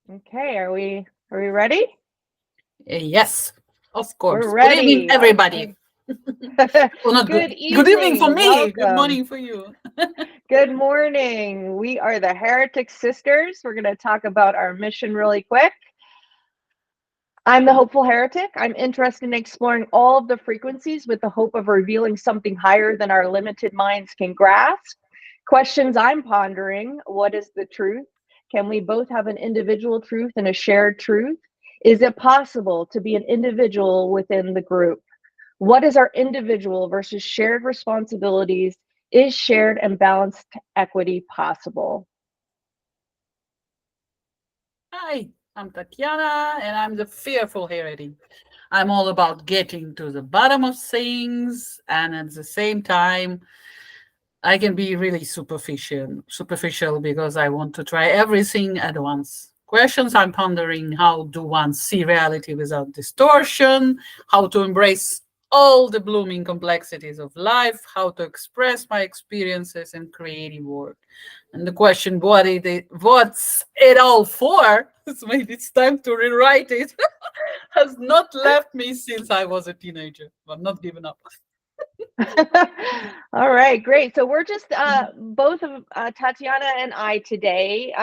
Okay, are we ready? Yes, of We're course. Good evening, ready. everybody. Okay. Well, not good. Good Good evening for evening. me. Good Welcome. morning for you. Good morning. We are the Heretic Sisters. We're going to talk about our mission really quick. I'm the hopeful heretic. I'm interested in exploring all of the frequencies with the hope of revealing something higher than our limited minds can grasp. Questions I'm pondering: what is the truth? Can we both have an individual truth and a shared truth? Is it possible to be an individual within the group? What is our individual versus shared responsibilities? Is shared and balanced equity possible? Hi, I'm Tatiana, and I'm the fearful heretic. I'm all about getting to the bottom of things, and at the same time, I can be really superficial because I want to try everything at once. Questions I'm pondering: how do one see reality without distortion? How to embrace all the blooming complexities of life? How to express my experiences in creative work? And the question, what's it all for? So maybe it's time to rewrite it. Has not left me since I was a teenager. I'm not giving up. All right, great. So we're just both of Tatiana and I today.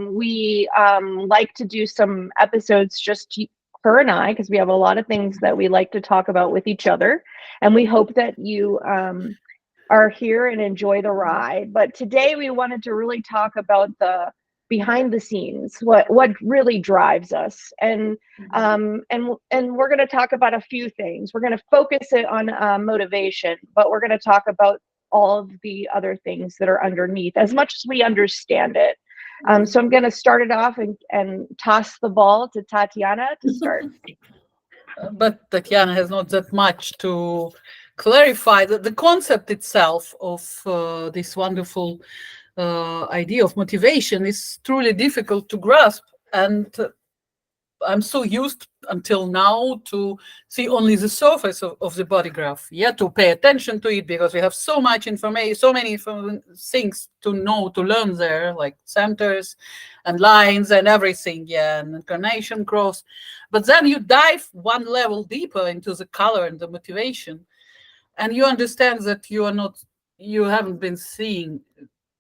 We like to do some episodes her and I, because we have a lot of things that we like to talk about with each other, and we hope that you are here and enjoy the ride. But today we wanted to really talk about the behind the scenes, what really drives us, and we're going to talk about a few things. We're going to focus it on motivation, but we're going to talk about all of the other things that are underneath as much as we understand it. So I'm going to start it off and toss the ball to Tatiana to start. But Tatiana has not that much to clarify the concept itself of this wonderful idea of motivation is truly difficult to grasp. And I'm so used until now to see only the surface of the body graph. Yeah, to pay attention to it because we have so much information, so many things to know, to learn there, like centers and lines and everything. Yeah, and incarnation cross. But then you dive one level deeper into the color and the motivation, and you understand that you haven't been seeing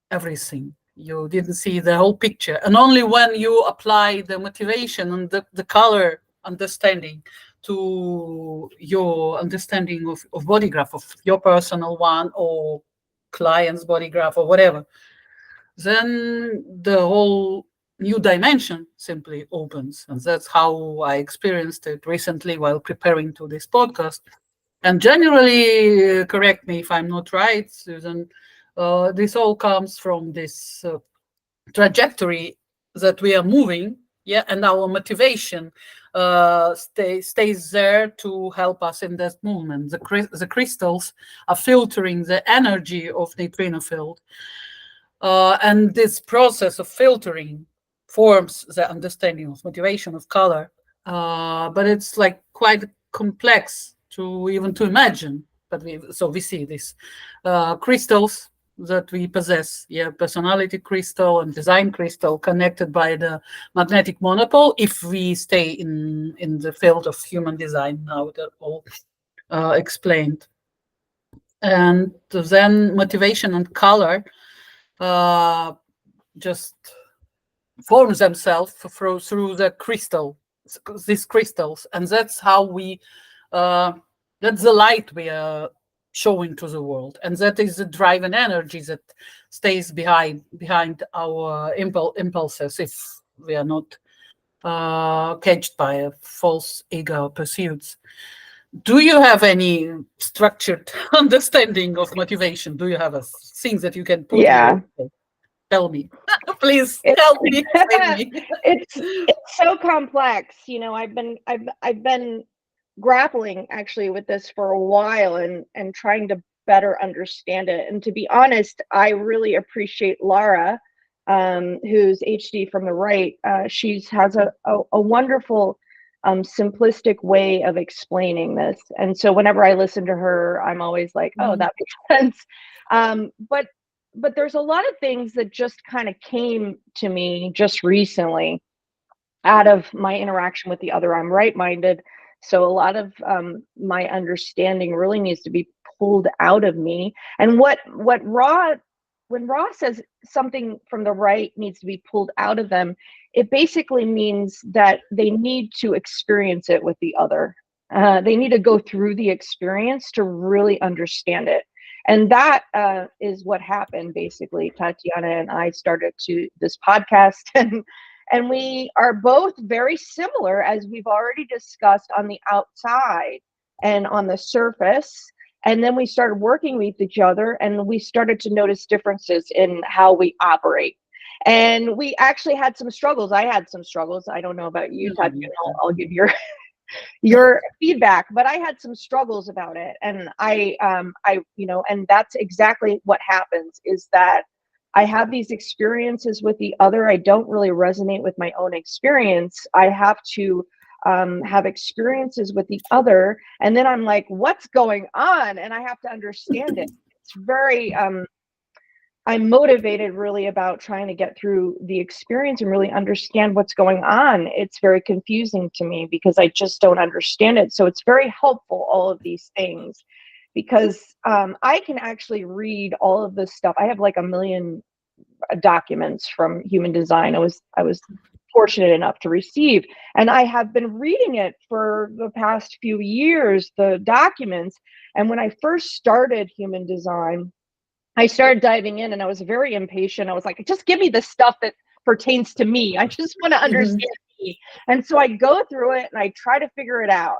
everything. You didn't see the whole picture. And only when you apply the motivation and the color understanding to your understanding of body graph, of your personal one or client's body graph or whatever, then the whole new dimension simply opens. And that's how I experienced it recently while preparing to this podcast. And generally, correct me if I'm not right, Susan, this all comes from this trajectory that we are moving, yeah, and our motivation stays there to help us in that movement. The crystals are filtering the energy of neutrino field, and this process of filtering forms the understanding of motivation of color. But it's like quite complex to even to imagine. But we see these crystals that we possess, yeah, personality crystal and design crystal connected by the magnetic monopole. If we stay in the field of human design now, that all explained, and then motivation and color uh, just forms themselves through the crystal, these crystals, and that's how we uh, that's the light we are showing to the world, and that is the drive and energy that stays behind our impulses if we are not caged by a false ego pursuits. Do you have any structured understanding of motivation? Do you have a thing that you can put here? Yeah. Tell me. Please It's help me, save me. it's so complex. I've been grappling actually with this for a while and trying to better understand it. And to be honest, I really appreciate Lara, who's HD from the right. She's has a wonderful simplistic way of explaining this. And so whenever I listen to her, I'm always like, oh, Mhm. that makes sense. But there's a lot of things that just kind of came to me just recently. out of my interaction with the other. I'm right-minded, so a lot of my understanding really needs to be pulled out of me. And what Raw when Raw says something from the right needs to be pulled out of them, it basically means that they need to experience it with the other. They need to go through the experience to really understand it. And that is what happened. Basically, Tatiana and I started to this podcast, and we are both very similar, as we've already discussed, on the outside and on the surface. And then we started working with each other, and we started to notice differences in how we operate. And we actually had some struggles. I had some struggles. I don't know about you, Tatiana. I'll give your feedback, but I had some struggles about it. And and that's exactly what happens, is that I have these experiences with the other. I don't really resonate with my own experience. I have to have experiences with the other, and then I'm like, what's going on? And I have to understand it. It's very I'm motivated really about trying to get through the experience and really understand what's going on. It's very confusing to me because I just don't understand it. So it's very helpful, all of these things, because I can actually read all of this stuff. I have like a million documents from human design. I was fortunate enough to receive, and I have been reading it for the past few years, the documents. And when I first started human design, I started diving in, and I was very impatient. I was like, just give me the stuff that pertains to me. I just want to Mhm. understand me. And so I go through it and I try to figure it out.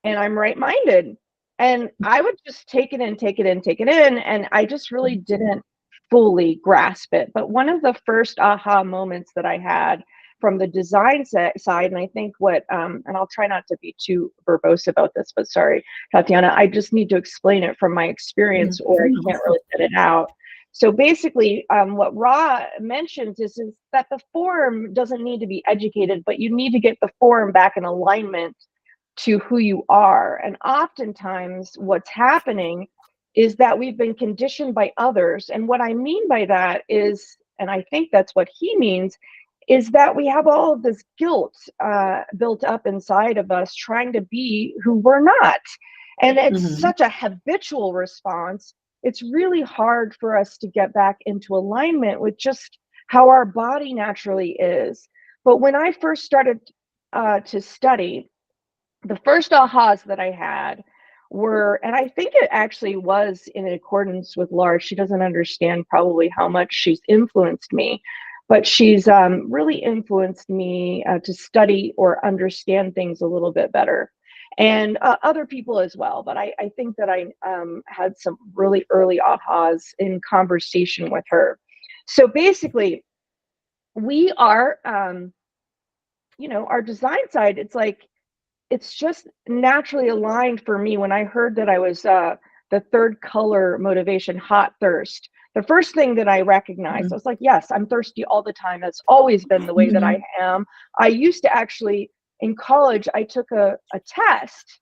And I'm right-minded. And I would just take it in, take it in, take it in. And I just really didn't fully grasp it. But one of the first aha moments that I had from the design side, and I think and I'll try not to be too verbose about this, but sorry, Tatiana, I just need to explain it from my experience, or I can't really get it out. So basically, what Ra mentions is that the form doesn't need to be educated, but you need to get the form back in alignment to who you are. And oftentimes, what's happening is that we've been conditioned by others. And what I mean by that is, and I think that's what he means, is that we have all of this guilt built up inside of us trying to be who we're not. And it's Mhm. such a habitual response. It's really hard for us to get back into alignment with just how our body naturally is. But when I first started to study, the first ahas that I had were, and I think it actually was in accordance with Laura. She doesn't understand probably how much she's influenced me, but she's really influenced me to study or understand things a little bit better, and other people as well. But I think that I had some really early ahas in conversation with her. So basically, we are, our design side, it's just naturally aligned for me. When I heard that I was the third color motivation, hot thirst, the first thing that I recognized, I Mhm. was like, yes, I'm thirsty all the time. That's always been the way that I Mhm. am. I used to actually, in college, I took a test.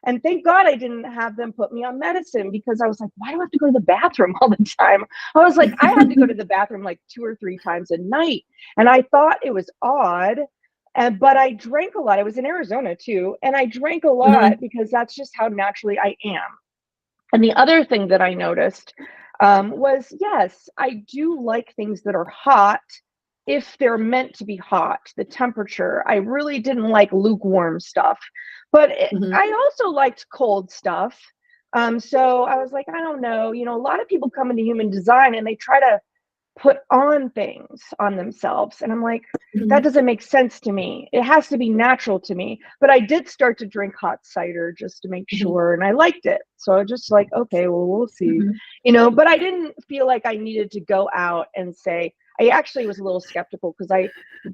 And thank God I didn't have them put me on medicine, because I was like, why do I have to go to the bathroom all the time? I was like, I had to go to the bathroom like 2 or 3 times a night. And I thought it was odd. But I drank a lot. I was in Arizona too. And I drank a lot Mhm. because that's just how naturally I am. And the other thing that I noticed was, yes, I do like things that are hot if they're meant to be hot, the temperature. I really didn't like lukewarm stuff, but Mhm. I also liked cold stuff. So I was like, I don't know, a lot of people come into human design and they try to put on things on themselves. And I'm like, that Mhm. doesn't make sense to me. It has to be natural to me. But I did start to drink hot cider just to make Mhm. sure, and I liked it. So I was just like, okay, well, we'll see. Mhm. But I didn't feel like I needed to go out and say, I actually was a little skeptical because I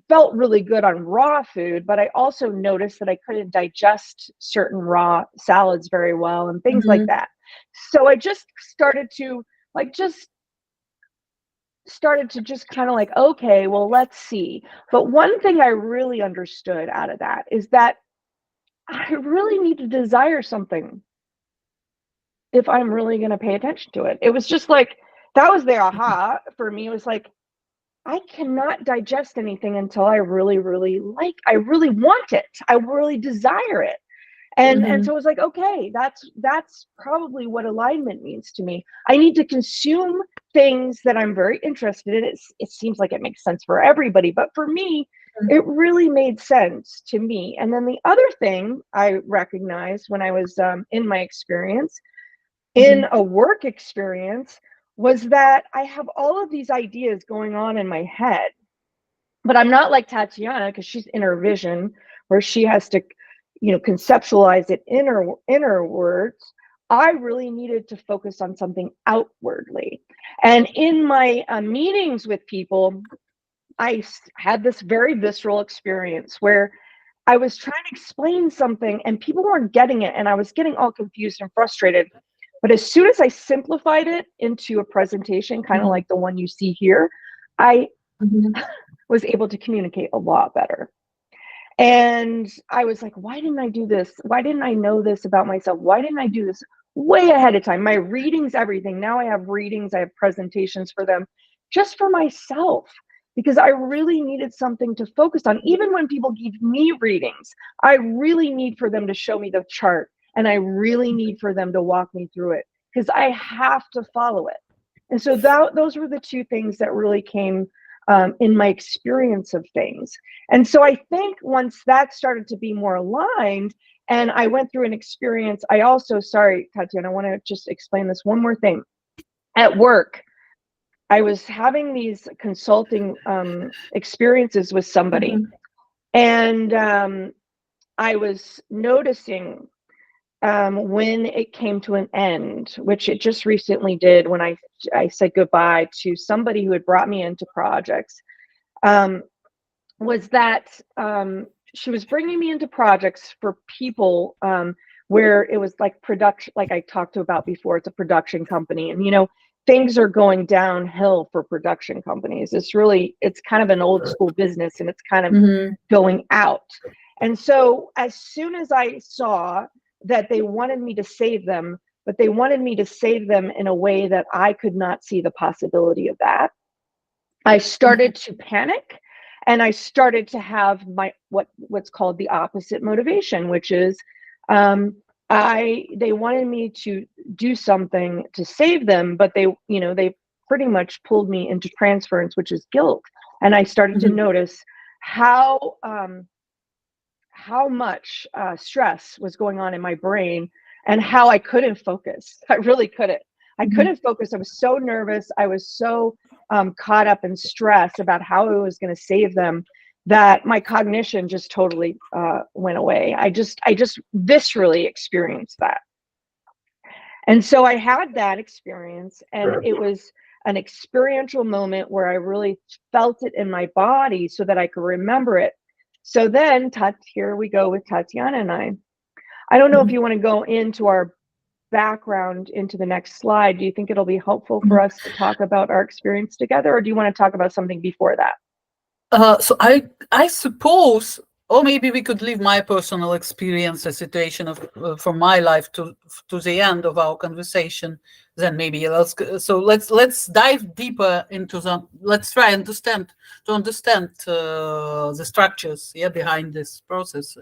felt really good on raw food, but I also noticed that I couldn't digest certain raw salads very well and things like Mhm. that. So I just just kind of like, okay, well, let's see. But one thing I really understood out of that is that I really need to desire something if I'm really going to pay attention to it. It was just like, that was the aha for me. It was like, I cannot digest anything until I really, really I really want it. I really desire it. And so it was like, okay, that's probably what alignment means to me. I need to consume things that I'm very interested in. It seems like it makes sense for everybody, but for me, it really made sense to me. And then the other thing I recognized when I was in my experience, in a work experience, was that I have all of these ideas going on in my head, but I'm not like Tatiana, because she's inner vision, where she has to, conceptualize it inner words. I really needed to focus on something outwardly. And in my meetings with people, I had this very visceral experience where I was trying to explain something and people weren't getting it, and I was getting all confused and frustrated. But as soon as I simplified it into a presentation, kind of like the one you see here, I was able to communicate a lot better. And I was like, why didn't I do this? Why didn't I know this about myself? Why didn't I do this way ahead of time? My readings, everything. Now I have readings, I have presentations for them just for myself, because I really needed something to focus on. Even when people give me readings, I really need for them to show me the chart, and I really need for them to walk me through it, because I have to follow it. And so those were the two things that really came in my experience of things. And so I think once that started to be more aligned, and I went through an experience, I also, sorry, Tatiana, I want to just explain this one more thing. At work, I was having these consulting experiences with somebody, and I was noticing when it came to an end, which it just recently did when I said goodbye to somebody who had brought me into projects, was that she was bringing me into projects for people where it was like production, like I talked about before, it's a production company. And, things are going downhill for production companies. It's kind of an old school business, and it's kind of going out. And so as soon as I saw that they wanted me to save them, but they wanted me to save them in a way that I could not see the possibility of that, I started to panic, and I started to have what's called the opposite motivation, which is they wanted me to do something to save them, but they pretty much pulled me into transference, which is guilt. And I started to notice how much stress was going on in my brain, and how I couldn't focus. I really couldn't. I couldn't focus. I was so nervous. I was so caught up in stress about how I was going to save them, that my cognition just totally went away. I just viscerally experienced that. And so I had that experience, and it was an experiential moment where I really felt it in my body so that I could remember it. So then, here we go with Tatiana and I. I don't know if you want to go into our background into the next slide. Do you think it'll be helpful for us to talk about our experience together, or do you want to talk about something before that? So I suppose, or maybe we could leave my personal experience, a situation of from my life to the end of our conversation. Then maybe let's dive deeper into the. Let's try to understand the structures behind this process.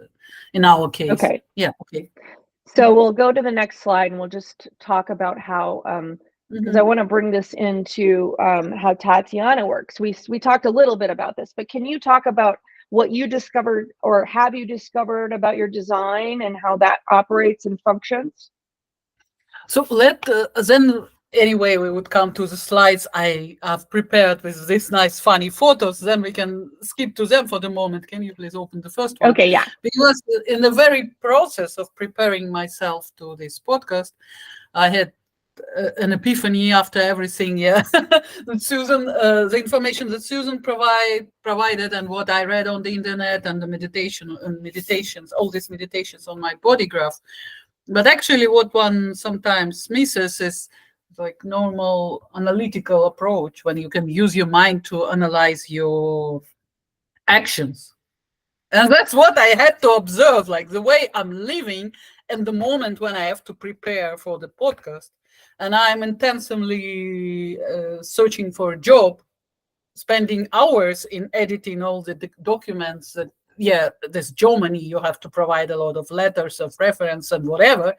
In our case, okay. Okay. So we'll go to the next slide, and we'll just talk about how because I want to bring this into how Tatiana works. We talked a little bit about this, but can you talk about what you discovered, or have you discovered, about your design and how that operates and functions? So then anyway, we would come to the slides I have prepared with this nice funny photos. Then we can skip to them for the moment. Can you please open the first one? Okay, yeah. Because in the very process of preparing myself to this podcast, I had an epiphany after everything. That Susan, the information that Susan provided, and what I read on the internet, and the meditations, all these meditations on my body graph. But actually, what one sometimes misses is like normal analytical approach, when you can use your mind to analyze your actions. And that's what I had to observe, like the way I'm living and the moment when I have to prepare for the podcast. And I'm intensively searching for a job. spending hours in editing all the documents that, yeah, this Germany, you have to provide a lot of letters of reference and whatever,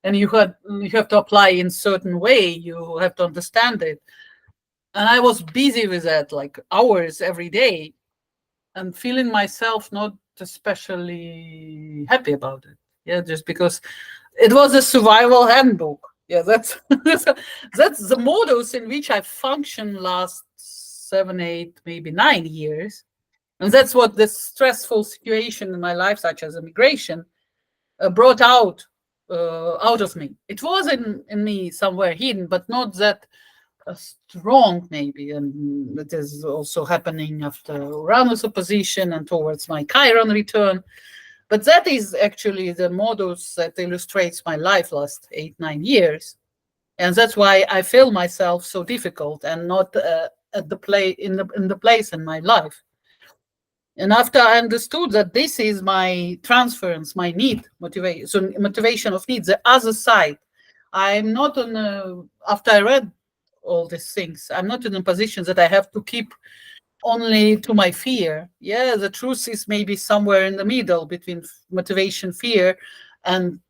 and you have to apply in certain way, you have to understand it. And I was busy with that, like hours every day, and feeling myself not especially happy about it. Yeah, just because it was a survival handbook. Yeah, that's that's the modus in which I functioned last 7, 8, maybe 9 years. And that's what this stressful situation in my life, such as immigration, brought out of me. It was in me somewhere hidden, but not that strong, maybe. And it is also happening after Uranus opposition and towards my Chiron return. But that is actually the modus that illustrates my life last 8, 9 years. And that's why I feel myself so difficult and not at the play in the place in my life. And after I understood that this is my transference, my need motivation, so motivation of needs, the other side, I'm not on after I read all these things, I'm not in a position that I have to keep only to my fear. Yeah, the truth is maybe somewhere in the middle between motivation, fear, and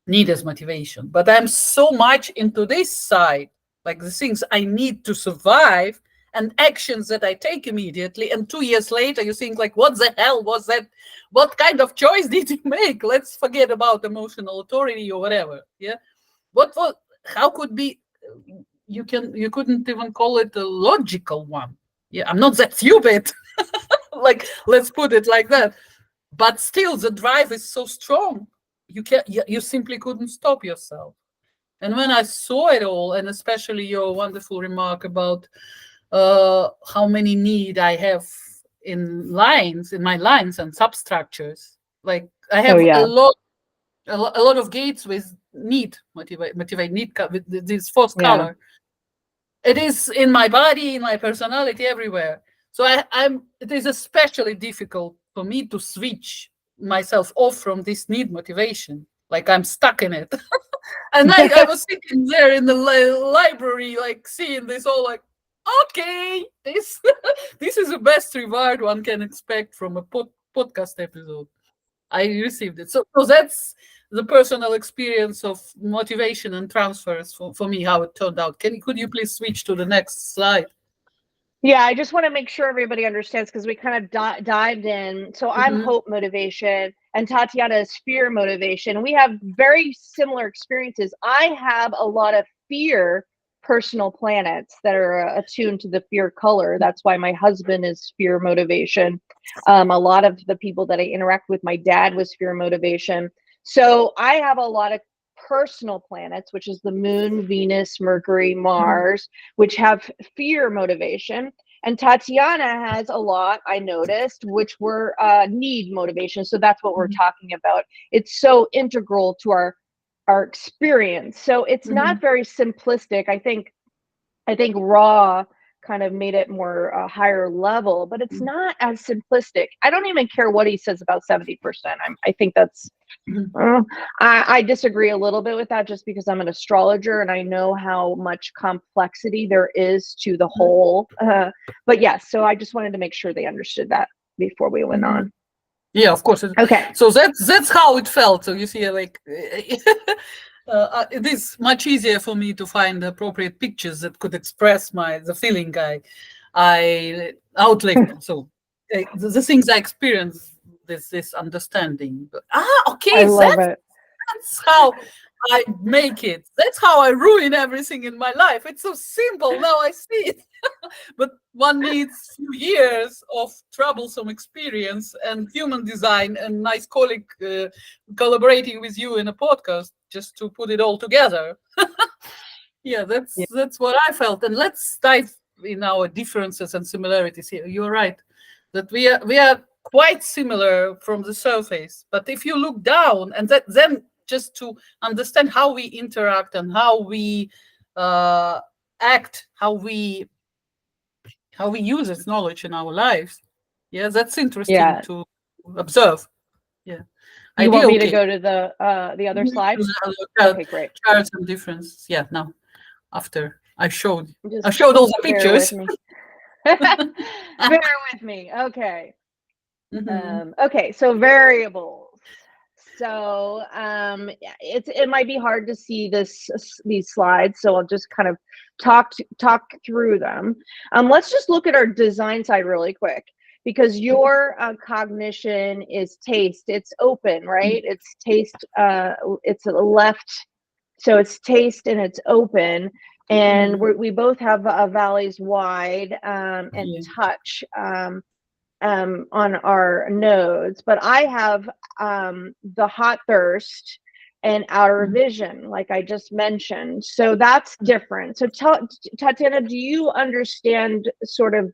need as motivation. But I'm so much into this side, like the things I need to survive and actions that I take immediately. And 2 years later, you think like, what the hell was that? What kind of choice did you make? Let's forget about emotional authority or whatever. Yeah. What was, how could be, you couldn't even call it a logical one. Yeah. I'm not that stupid. Like, let's put it like that. But still the drive is so strong. You simply couldn't stop yourself. And when I saw it all, and especially your wonderful remark about how many need I have in my lines and substructures. Like I Oh have yeah. a lot of gates with need, motivate need with this fourth Yeah. color. It is in my body, in my personality, everywhere. So it is especially difficult for me to switch myself off from this need motivation. Like I'm stuck in it. And I was sitting there in the library, like seeing this all like, okay, this this is the best reward one can expect from a podcast episode. I received it. So that's the personal experience of motivation and transfers for me, how it turned out. Could you please switch to the next slide? Yeah, I just want to make sure everybody understands because we kind of dived in. So I'm Mhm. hope motivation and Tatiana is fear motivation. We have very similar experiences. I have a lot of fear personal planets that are attuned to the fear color. That's why my husband is fear motivation. A lot of the people that I interact with, my dad was fear motivation. So I have a lot of personal planets, which is the moon, Venus, Mercury, Mars, which have fear motivation. And Tatiana has a lot, I noticed, which were need motivation. So that's what we're talking about. It's so integral to our experience. So it's not very simplistic. I think Raw kind of made it more higher level, but it's not as simplistic. I don't even care what he says about 70%. I think that's I disagree a little bit with that just because I'm an astrologer and I know how much complexity there is to the whole. But yes, so I just wanted to make sure they understood that before we went on. Yeah, of course. Okay. So that's how it felt. So you see, like it is much easier for me to find appropriate pictures that could express the feeling I outlived. So the things I experienced, this understanding. I Okay, love it. that's how I make it. That's how I ruin everything in my life. It's so simple now. I see it. But one needs few years of troublesome experience and human design and nice colleague collaborating with you in a podcast just to put it all together. Yeah, Yeah. that's what I felt. And let's dive in our differences and similarities here. You're right that we are quite similar from the surface, but if you look down and then just to understand how we interact and how we act, how we use this knowledge in our lives. Yeah, that's interesting Yeah. to observe. Yeah, You want idea. me to Okay. go to the other slide? Okay, great. Charts and differences. Yeah. Now, after I showed Just all the bear with pictures. me. Bear with me. Okay. Mhm. Okay, so variables. So it might be hard to see these slides, so I'll just kind of talk through them. Let's just look at our design side really quick, because your cognition is taste. It's open, right? It's taste. It's a left, so it's taste and it's open, and Mhm. we both have valleys wide and Yeah. touch. On our nodes, but I have the hot thirst and outer Mhm. vision, like I just mentioned. So that's different. So Tatiana, do you understand sort of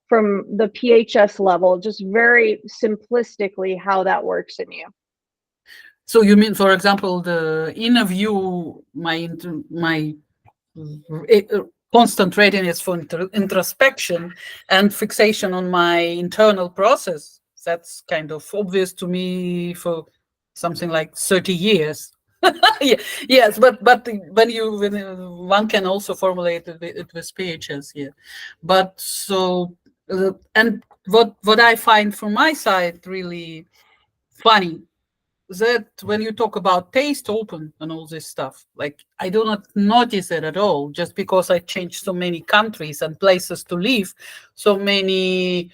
from the PHS level, just very simplistically, how that works in you? So you mean, for example, the inner view, my uh, constant readiness for introspection and fixation on my internal process. That's kind of obvious to me for something like 30 years. Yeah, yes, but one can also formulate it with PHS, yeah. But so and what I find from my side really funny, that when you talk about taste open and all this stuff, like I do not notice it at all, just because I changed so many countries and places to live, so many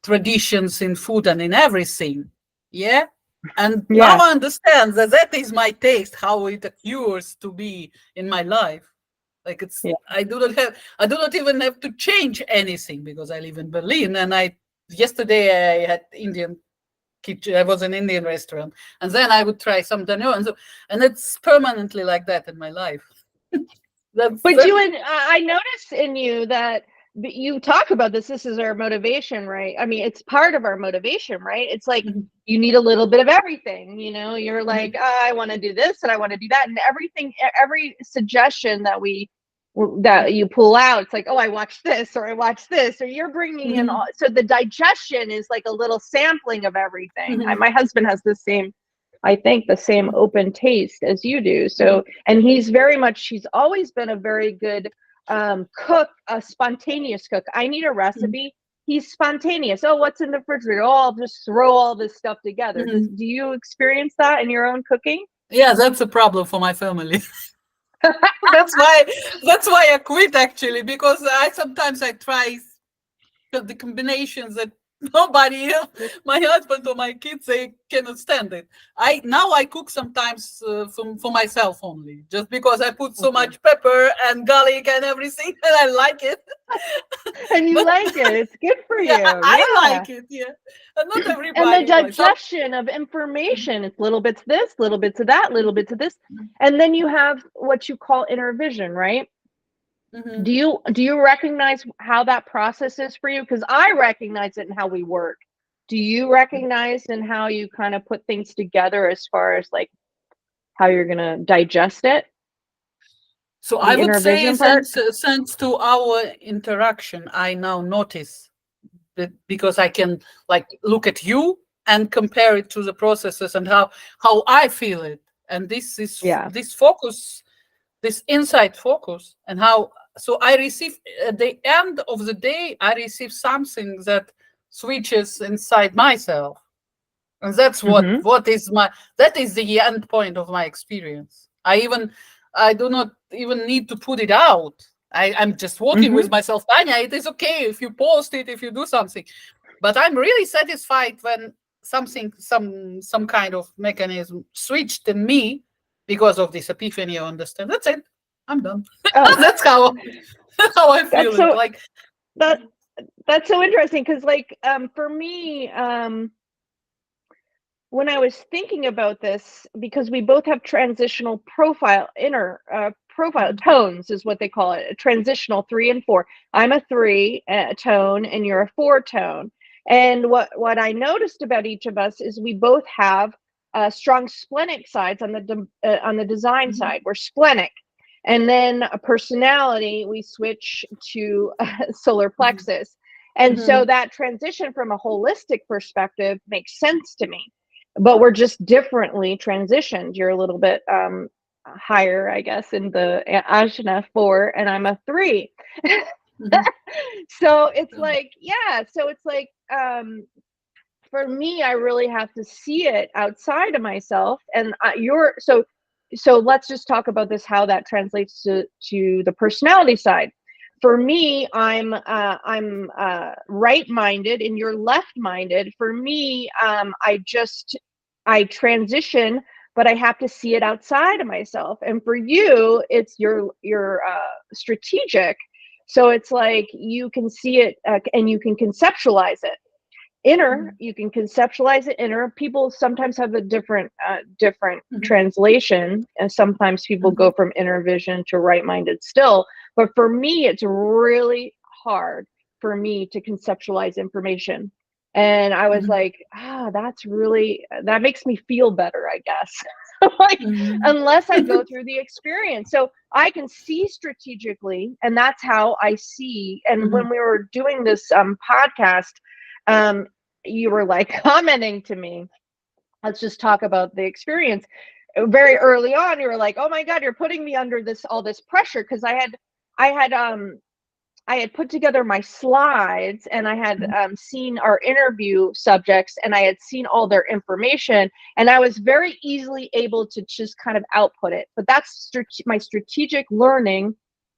traditions in food and in everything. Yeah. And now Yes. I understand that that is my taste, how it occurs to be in my life. Like it's, Yeah. I do not even have to change anything because I live in Berlin, and yesterday I had Indian kitchen. I was in an Indian restaurant, and then I would try something new, and it's permanently like that in my life. That's But you and I notice in you that you talk about this. This is our motivation, right? I mean, it's part of our motivation, right? It's like Mhm, you need a little bit of everything. You're like, mhm, I want to do this and I want to do that, and everything, every suggestion that you pull out, it's like, oh, I watched this or I watched this, or you're bringing in all. mhm, So the digestion is like a little sampling of everything. mhm, My husband has the same. I think the same open taste as you do. mhm, So, and he's always been a very good cook, a spontaneous cook. I need a mhm, recipe. He's spontaneous. Oh, what's in the refrigerator? Oh, I'll just throw all this stuff together. mhm. Do you experience that in your own cooking? Yeah, that's a problem for my family. that's why that's why I quit, actually, because I try the combinations that nobody else, my husband or my kids, they cannot stand it. I cook sometimes for myself only, just because I put so Okay. much pepper and garlic and everything, and I like it. And you But like it. It's good for yeah, you. I Yeah. like it. Yeah, and not And the everybody likes. Some. digestion of information, it's little bits of this, little bits of that, little bits of this. And then you have what you call inner vision, right? Mhm. Do you recognize how that process is for you? Because I recognize it in how we work. Do you recognize in how you kind of put things together as far as like how you're gonna digest it? So I The would inner say, vision part? since to our interaction, I now notice because I can like look at you and compare it to the processes and how I feel it, and Yeah. this insight focus, and how so I receive at the end of the day, I receive something that switches inside myself, and that's Mm-hmm. what is my that is the end point of my experience. I do not even need to put it out. I'm just walking Mm-hmm. with myself. Tanya, it is okay if you post it, if you do something, but I'm really satisfied when some kind of mechanism switched in me because of this epiphany. I understand. That's it. I'm done. Oh, That's how I that's feel it. so Like. that that's so interesting because like for me when I was thinking about this, because we both have transitional profile, inner profile Mhm, tones is what they call it, a transitional 3 and 4. I'm a 3 tone, and you're a 4 tone. And what I noticed about each of us is we both have strong splenic sides on the design mhm, side. We're splenic, and then a personality we switch to solar mhm, plexus. And so mhm. that transition from a holistic perspective makes sense to me, but we're just differently transitioned. You're a little bit higher, I guess, in the Ajna 4, and I'm a 3. Mhm. So it's like, yeah, so it's like, for me, I really have to see it outside of myself. And so let's just talk about this, how that translates to the personality side. For me, I'm right-minded, and you're left-minded. For me, I transition, but I have to see it outside of myself. And for you, it's your strategic. So it's like you can see it, and you can conceptualize it. Inner, Mhm. you can conceptualize it. Inner, people sometimes have a different Mhm. translation, and sometimes people go Mhm. from inner vision to right-minded still. But for me, it's really hard for me to conceptualize information. And I was Mhm. like, that makes me feel better, I guess. Like, Mhm. unless I go through the experience. So I can see strategically, and that's how I see. And when Mhm. we were doing this podcast, um, you were like commenting to me, let's just talk about the experience. Very early on, you were like, oh my God, you're putting me under all this pressure. Because I had I had put together my slides, and I had Mhm. seen our interview subjects, and I had seen all their information, and I was very easily able to just kind of output it. But that's my strategic learning,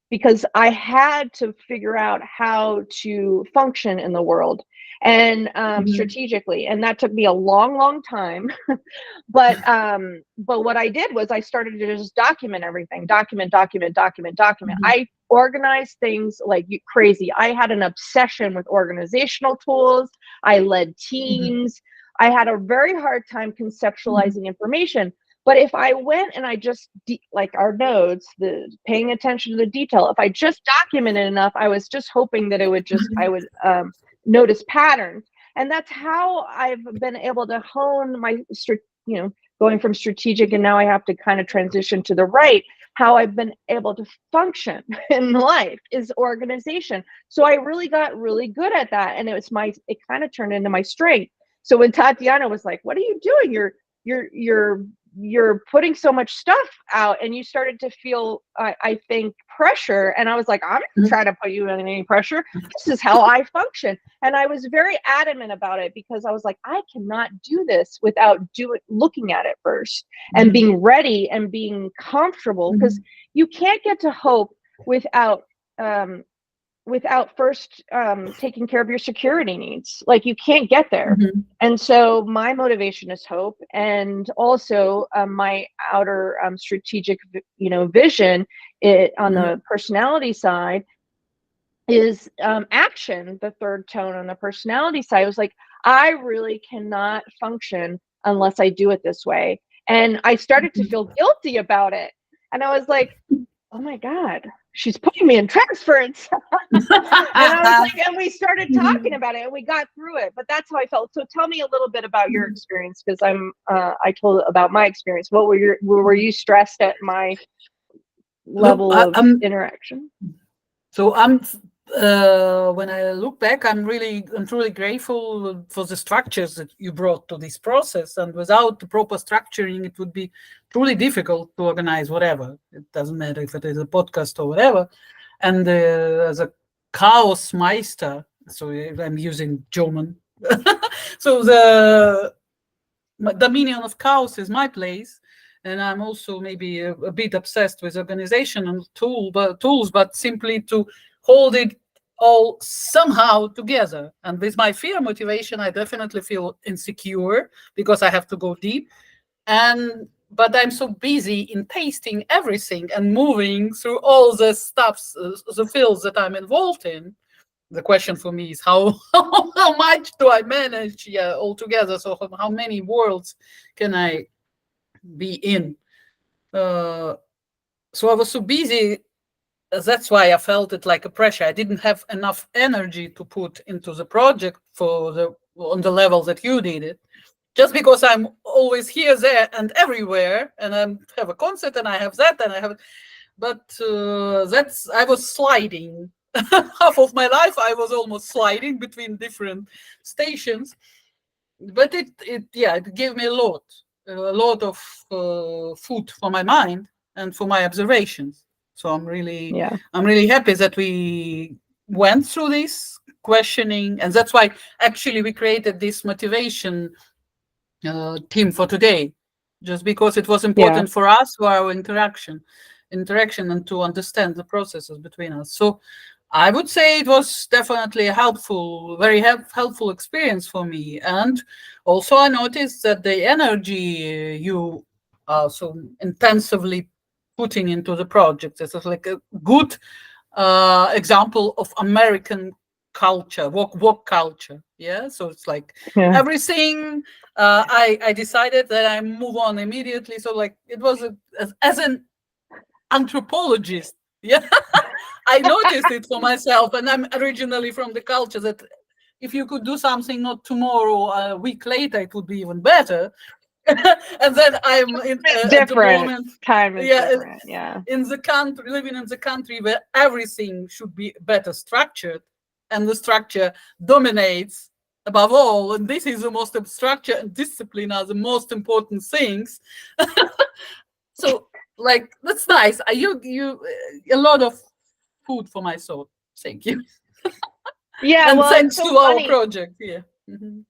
because I had to figure out how to function in the world, and Mhm. strategically, and that took me a long, long time. But what I did was I started to just document everything. Document. Mhm. I organized things like crazy. I had an obsession with organizational tools. I led Mhm. teams. I had a very hard time Mhm. conceptualizing information. But if I went and I just like our nodes, the paying attention to the detail, if I just documented enough, I was just hoping that I would notice patterns. And that's how I've been able to hone my going from strategic, and now I have to kind of transition to the right. How I've been able to function in life is organization. So I really got really good at that, and it kind of turned into my strength. So when Tatiana was like, what are you doing? You're you're you're putting so much stuff out, and you started to feel, I think, pressure. And I was like, I'm not Mhm. trying to put you in any pressure. This is how I function. And I was very adamant about it, because I was like, I cannot do this without looking at it first, and Mhm. being ready, and being comfortable. Because Mhm. you can't get to hope without um, first taking care of your security needs. Like, you can't get there. Mhm. And so my motivation is hope, and also my outer strategic, vision, on Mhm. the personality side, is action. The third tone on the personality side was like, I really cannot function unless I do it this way. And I started to feel guilty about it. And I was like, oh my God, she's putting me in transference. And I was like, and we started talking Mhm. about it, and we got through it. But that's how I felt. So tell me a little bit about your experience, because I told about my experience. Were you stressed at my Look, level of interaction? I'm when I look back, I'm truly grateful for the structures that you brought to this process. And without the proper structuring, it would be truly difficult to organize whatever. It doesn't matter if it is a podcast or whatever. And as a chaos meister, so I'm using German. So the dominion of chaos is my place, and I'm also maybe a bit obsessed with organization and tools, but simply to hold it all somehow together. And with my fear motivation, I definitely feel insecure because I have to go deep. And but I'm so busy in tasting everything and moving through all the stuffs, the fields that I'm involved in. The question for me is how how much do I manage, yeah, altogether? So how many worlds can I be in? Uh, so I was so busy. That's why I felt it like a pressure. I didn't have enough energy to put into the project for the on the level that you did it. Just because I'm always here, there, and everywhere, and I have a concert, and I have that, and I have, but that's I was sliding. Half of my life, I was almost sliding between different stations. But it gave me a lot of food for my mind and for my observations. So Yeah. I'm really happy that we went through this questioning, and that's why actually we created this motivation team for today, just because it was Yeah. important for us, for our interaction, and to understand the processes between us. So I would say it was definitely a helpful, very helpful experience for me. And also I noticed that the energy you are so intensively putting into the project is like a good example of American culture, work culture. Yeah, so it's like Yeah. everything. I decided that I move on immediately. So like it was as an anthropologist. Yeah, I noticed it for myself, and I'm originally from the culture that if you could do something not tomorrow, a week later, it would be even better. And then I'm It's at the different. moment, Time is yeah, different. Yeah. in the country, living in the country where everything should be better structured, and the structure dominates above all. And this is the most structure and discipline are the most important things. So, like, that's nice. You a lot of food for my soul. Thank you, Yeah, and well, it's thanks so to our funny. project here. Mhm.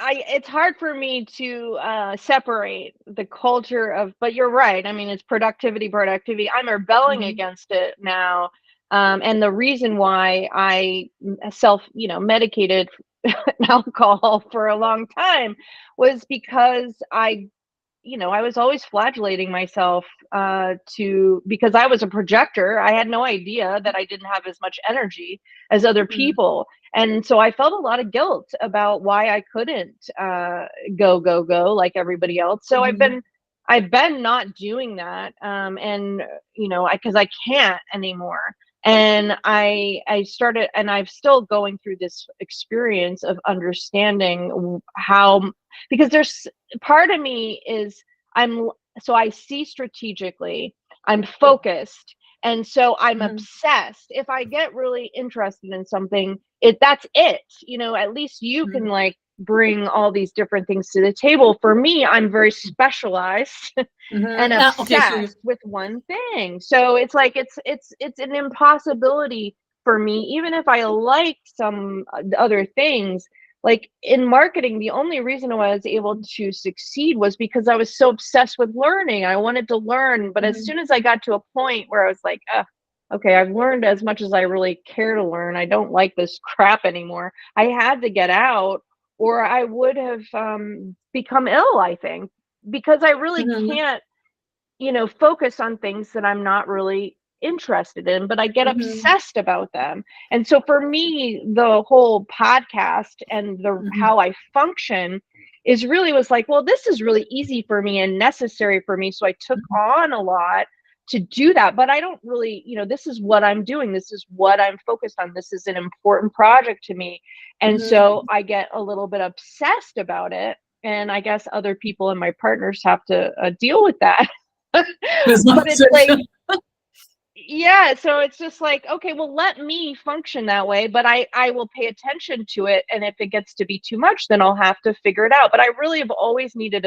It's hard for me to separate the culture of, but you're right. I mean, it's productivity. I'm rebelling Mhm. against it now. And the reason why I self, medicated alcohol for a long time was because I was always flagellating myself because I was a projector. I had no idea that I didn't have as much energy as other Mhm. people. And so I felt a lot of guilt about why I couldn't go, go, go like everybody else. So Mhm. I've been not doing that. And because I can't anymore. And I started, and I'm still going through this experience of understanding how, because there's part of me is I'm so I see strategically, I'm focused, and so I'm Mhm. obsessed. If I get really interested in something, that's it. At least you can Mhm. like bring all these different things to the table. For me, I'm very specialized and Mhm. Ah, okay, so you. obsessed with one thing. So it's like it's an impossibility for me, even if I like some other things. Like in marketing, the only reason I was able to succeed was because I was so obsessed with learning. I wanted to learn, but as Mhm. soon as I got to a point where I was like, okay, I've learned as much as I really care to learn. I don't like this crap anymore. I had to get out, or I would have become ill, I think, because I really Mhm. can't focus on things that I'm not really interested in, but I get Mhm. obsessed about them. And so for me, the whole podcast and the Mhm. how I function is really was like, well, this is really easy for me and necessary for me. So I took Mhm. on a lot to do that, but I don't really, this is what I'm doing. This is what I'm focused on. This is an important project to me. And so Mhm. I get a little bit obsessed about it. And I guess other people and my partners have to deal with that. It's But not it's like, such. yeah, so it's just like, okay, well, let me function that way, but I will pay attention to it, and if it gets to be too much, then I'll have to figure it out. But I really have always needed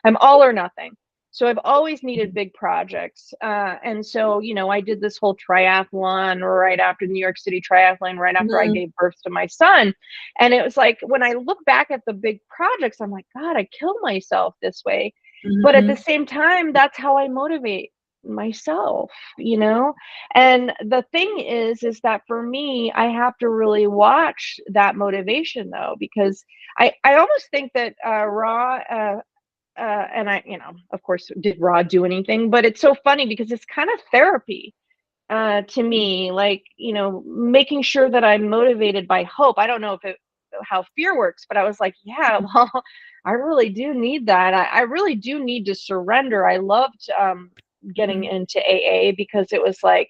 I'm all or nothing. So I've always needed big projects. And so, I did this whole triathlon right after the New York City triathlon, right after I Mhm. gave birth to my son. And it was like, when I look back at the big projects, I'm like, God, I killed myself this way. But at the Mhm. same time, that's how I motivate myself, you know? And the thing is that for me, I have to really watch that motivation though, because I almost think that Raw, and I, of course, did Raw do anything? But it's so funny because it's kind of therapy to me, like, making sure that I'm motivated by hope. I don't know if how fear works, but I was like, yeah, well, I really do need that. I really do need to surrender. I loved getting Mhm. into AA because it was like,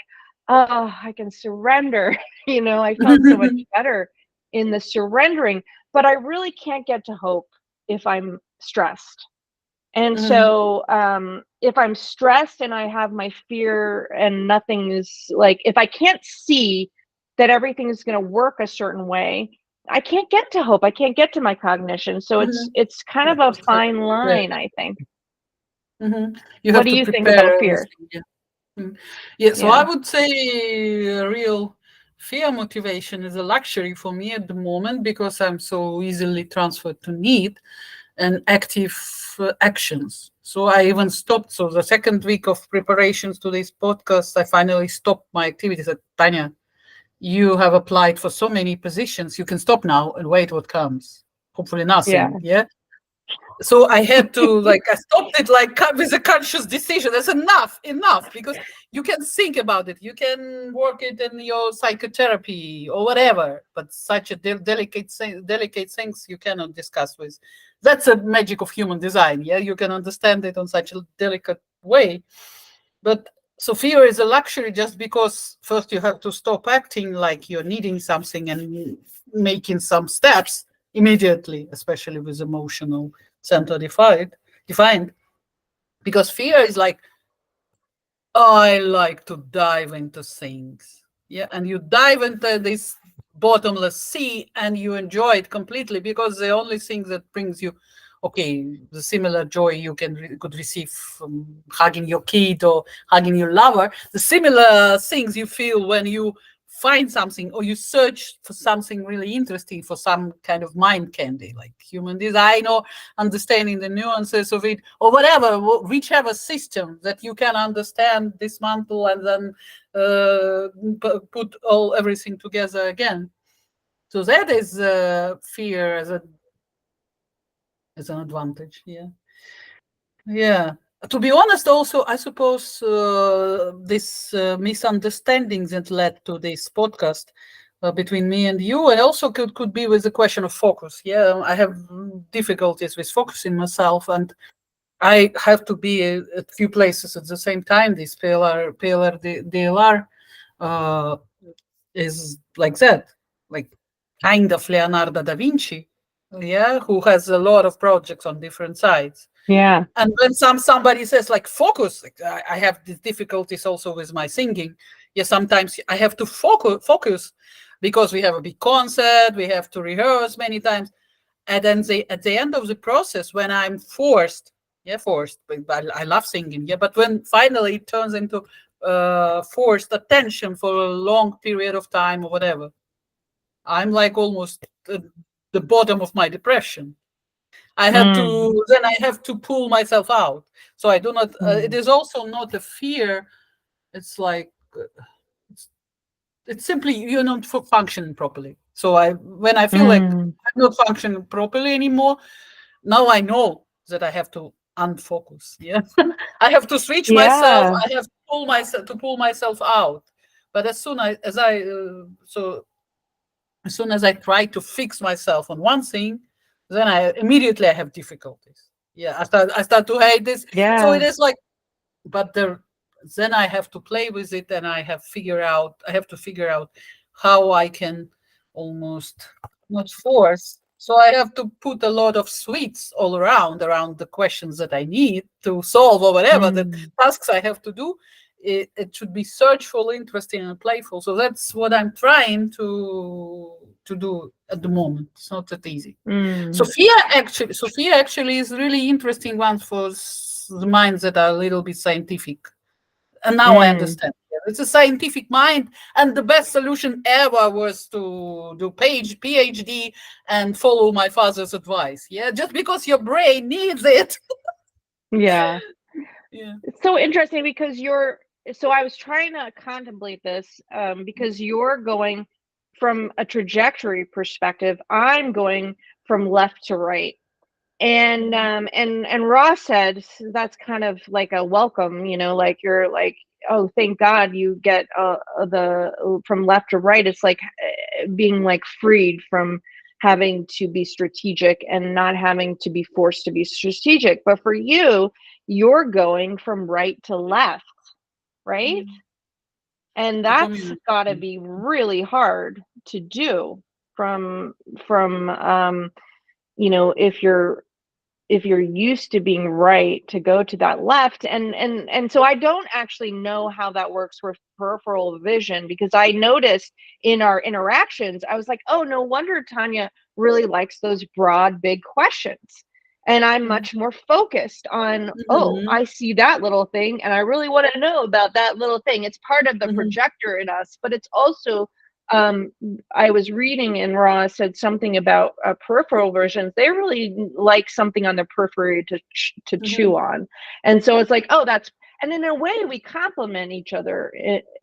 oh, I can surrender. I felt so much Mhm. better in the surrendering, but I really can't get to hope if I'm stressed. And Mhm. so, if I'm stressed and I have my fear and nothing is like, if I can't see that everything is going to work a certain way, I can't get to hope. I can't get to my cognition. So Mhm. it's kind Yeah, of a just have fine to prepare. line, I think. You What have do to you think about prepare fear? everything. Yeah. Mm. Yeah. So I Yeah. would say real fear motivation is a luxury for me at the moment because I'm so easily transferred to need and active actions. So I even stopped. So the second week of preparations to this podcast, I finally stopped my activities. At Tanya, you have applied for so many positions. You can stop now and wait what comes. Hopefully Yeah. nothing. Yeah. So I had to I stopped it with a conscious decision. That's enough, because you can think about it, you can work it in your psychotherapy or whatever, but such a delicate things you cannot discuss with. That's a magic of human design. Yeah, you can understand it on such a delicate way. But so fear is a luxury just because first you have to stop acting like you're needing something and making some steps immediately, especially with emotional center defined. Because fear is like, I like to dive into things. Yeah. And you dive into this bottomless sea and you enjoy it completely because the only thing that brings you, okay, the similar joy you could receive from hugging your kid or hugging your lover, the similar things you feel when you find something or you search for something really interesting, for some kind of mind candy like human design or understanding the nuances of it or whatever, whichever system that you can understand, dismantle, and then put all everything together again. So that is fear as an advantage. Yeah. Yeah. To be honest, also, I suppose this misunderstandings that led to this podcast between me and you, and also could be with the question of focus. Yeah, I have difficulties with focusing myself, and I have to be at few places at the same time. This DLR uh, is like that, like kind of Leonardo da Vinci, yeah, who has a lot of projects on different sides. Yeah. And when somebody says like focus, like, I have these difficulties also with my singing. Yeah, sometimes I have to focus because we have a big concert, we have to rehearse many times, and then at the end of the process, when I'm forced, yeah, forced, but I love singing, yeah, but when finally it turns into forced attention for a long period of time or whatever, I'm like almost at the bottom of my depression. Mm. I have to pull myself out. So I do not, it Mm. is also not a fear. It's like, it's, it's simply you're not functioning properly. So when I feel like Mm. I'm not functioning properly anymore, now I know that I have to unfocus. Yeah. I have to switch myself. Yeah. I have to pull myself out. But as soon as I try to fix myself on one thing, then I have difficulties. Yeah, I start to hate this. So it Yeah. is like, but then I have to play with it, and I have to figure out how I can almost not force. So I have to put a lot of sweets all around the questions that I need to solve or whatever the Mm. tasks I have to do. It should be searchful, interesting, and playful. So that's what I'm trying to do at the moment. It's not that easy. Mm. Sophia actually is really interesting one for the minds that are a little bit scientific. And now I Mm. understand. Yeah, it's a scientific mind, and the best solution ever was to do PhD and follow my father's advice. Yeah, just because your brain needs it. Yeah. Yeah. It's so interesting because so I was trying to contemplate this because you're going from a trajectory perspective. I'm going from left to right. And Ross said that's kind of like a welcome, like you're like, oh, thank God you get the from left to right. It's like being like freed from having to be strategic and not having to be forced to be strategic. But for you, you're going from right to left, right? And To that's communicate. got to be really hard to do from if you're used to being right to go to that left. And so I don't actually know how that works with peripheral vision, because I noticed in our interactions I was like, oh, no wonder Tanya really likes those broad big questions, and I'm much more focused on, oh, Mhm, I see that little thing and I really want to know about that little thing. It's part of the mhm, projector in us, but it's also um, I was reading and Raw said something about peripheral versions. They really like something on the periphery to chew Mhm. on, and so it's like, oh, that's, and in a way we complement each other,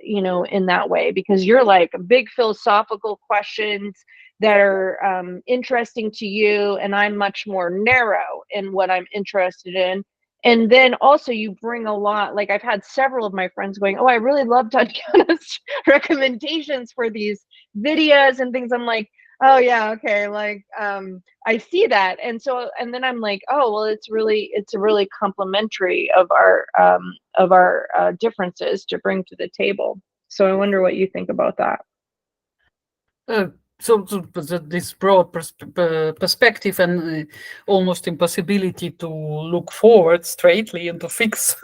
in that way, because you're like big philosophical questions that are interesting to you, and I'm much more narrow in what I'm interested in. And then also you bring a lot, like I've had several of my friends going, oh, I really love Tatiana's recommendations for these videos and things. I'm like, oh yeah, okay, like I see that. And so, and then I'm like, oh well, it's a really complimentary of our differences to bring to the table. So I wonder what you think about that. Uh, this broad perspective and almost impossibility to look forward straightly and to fix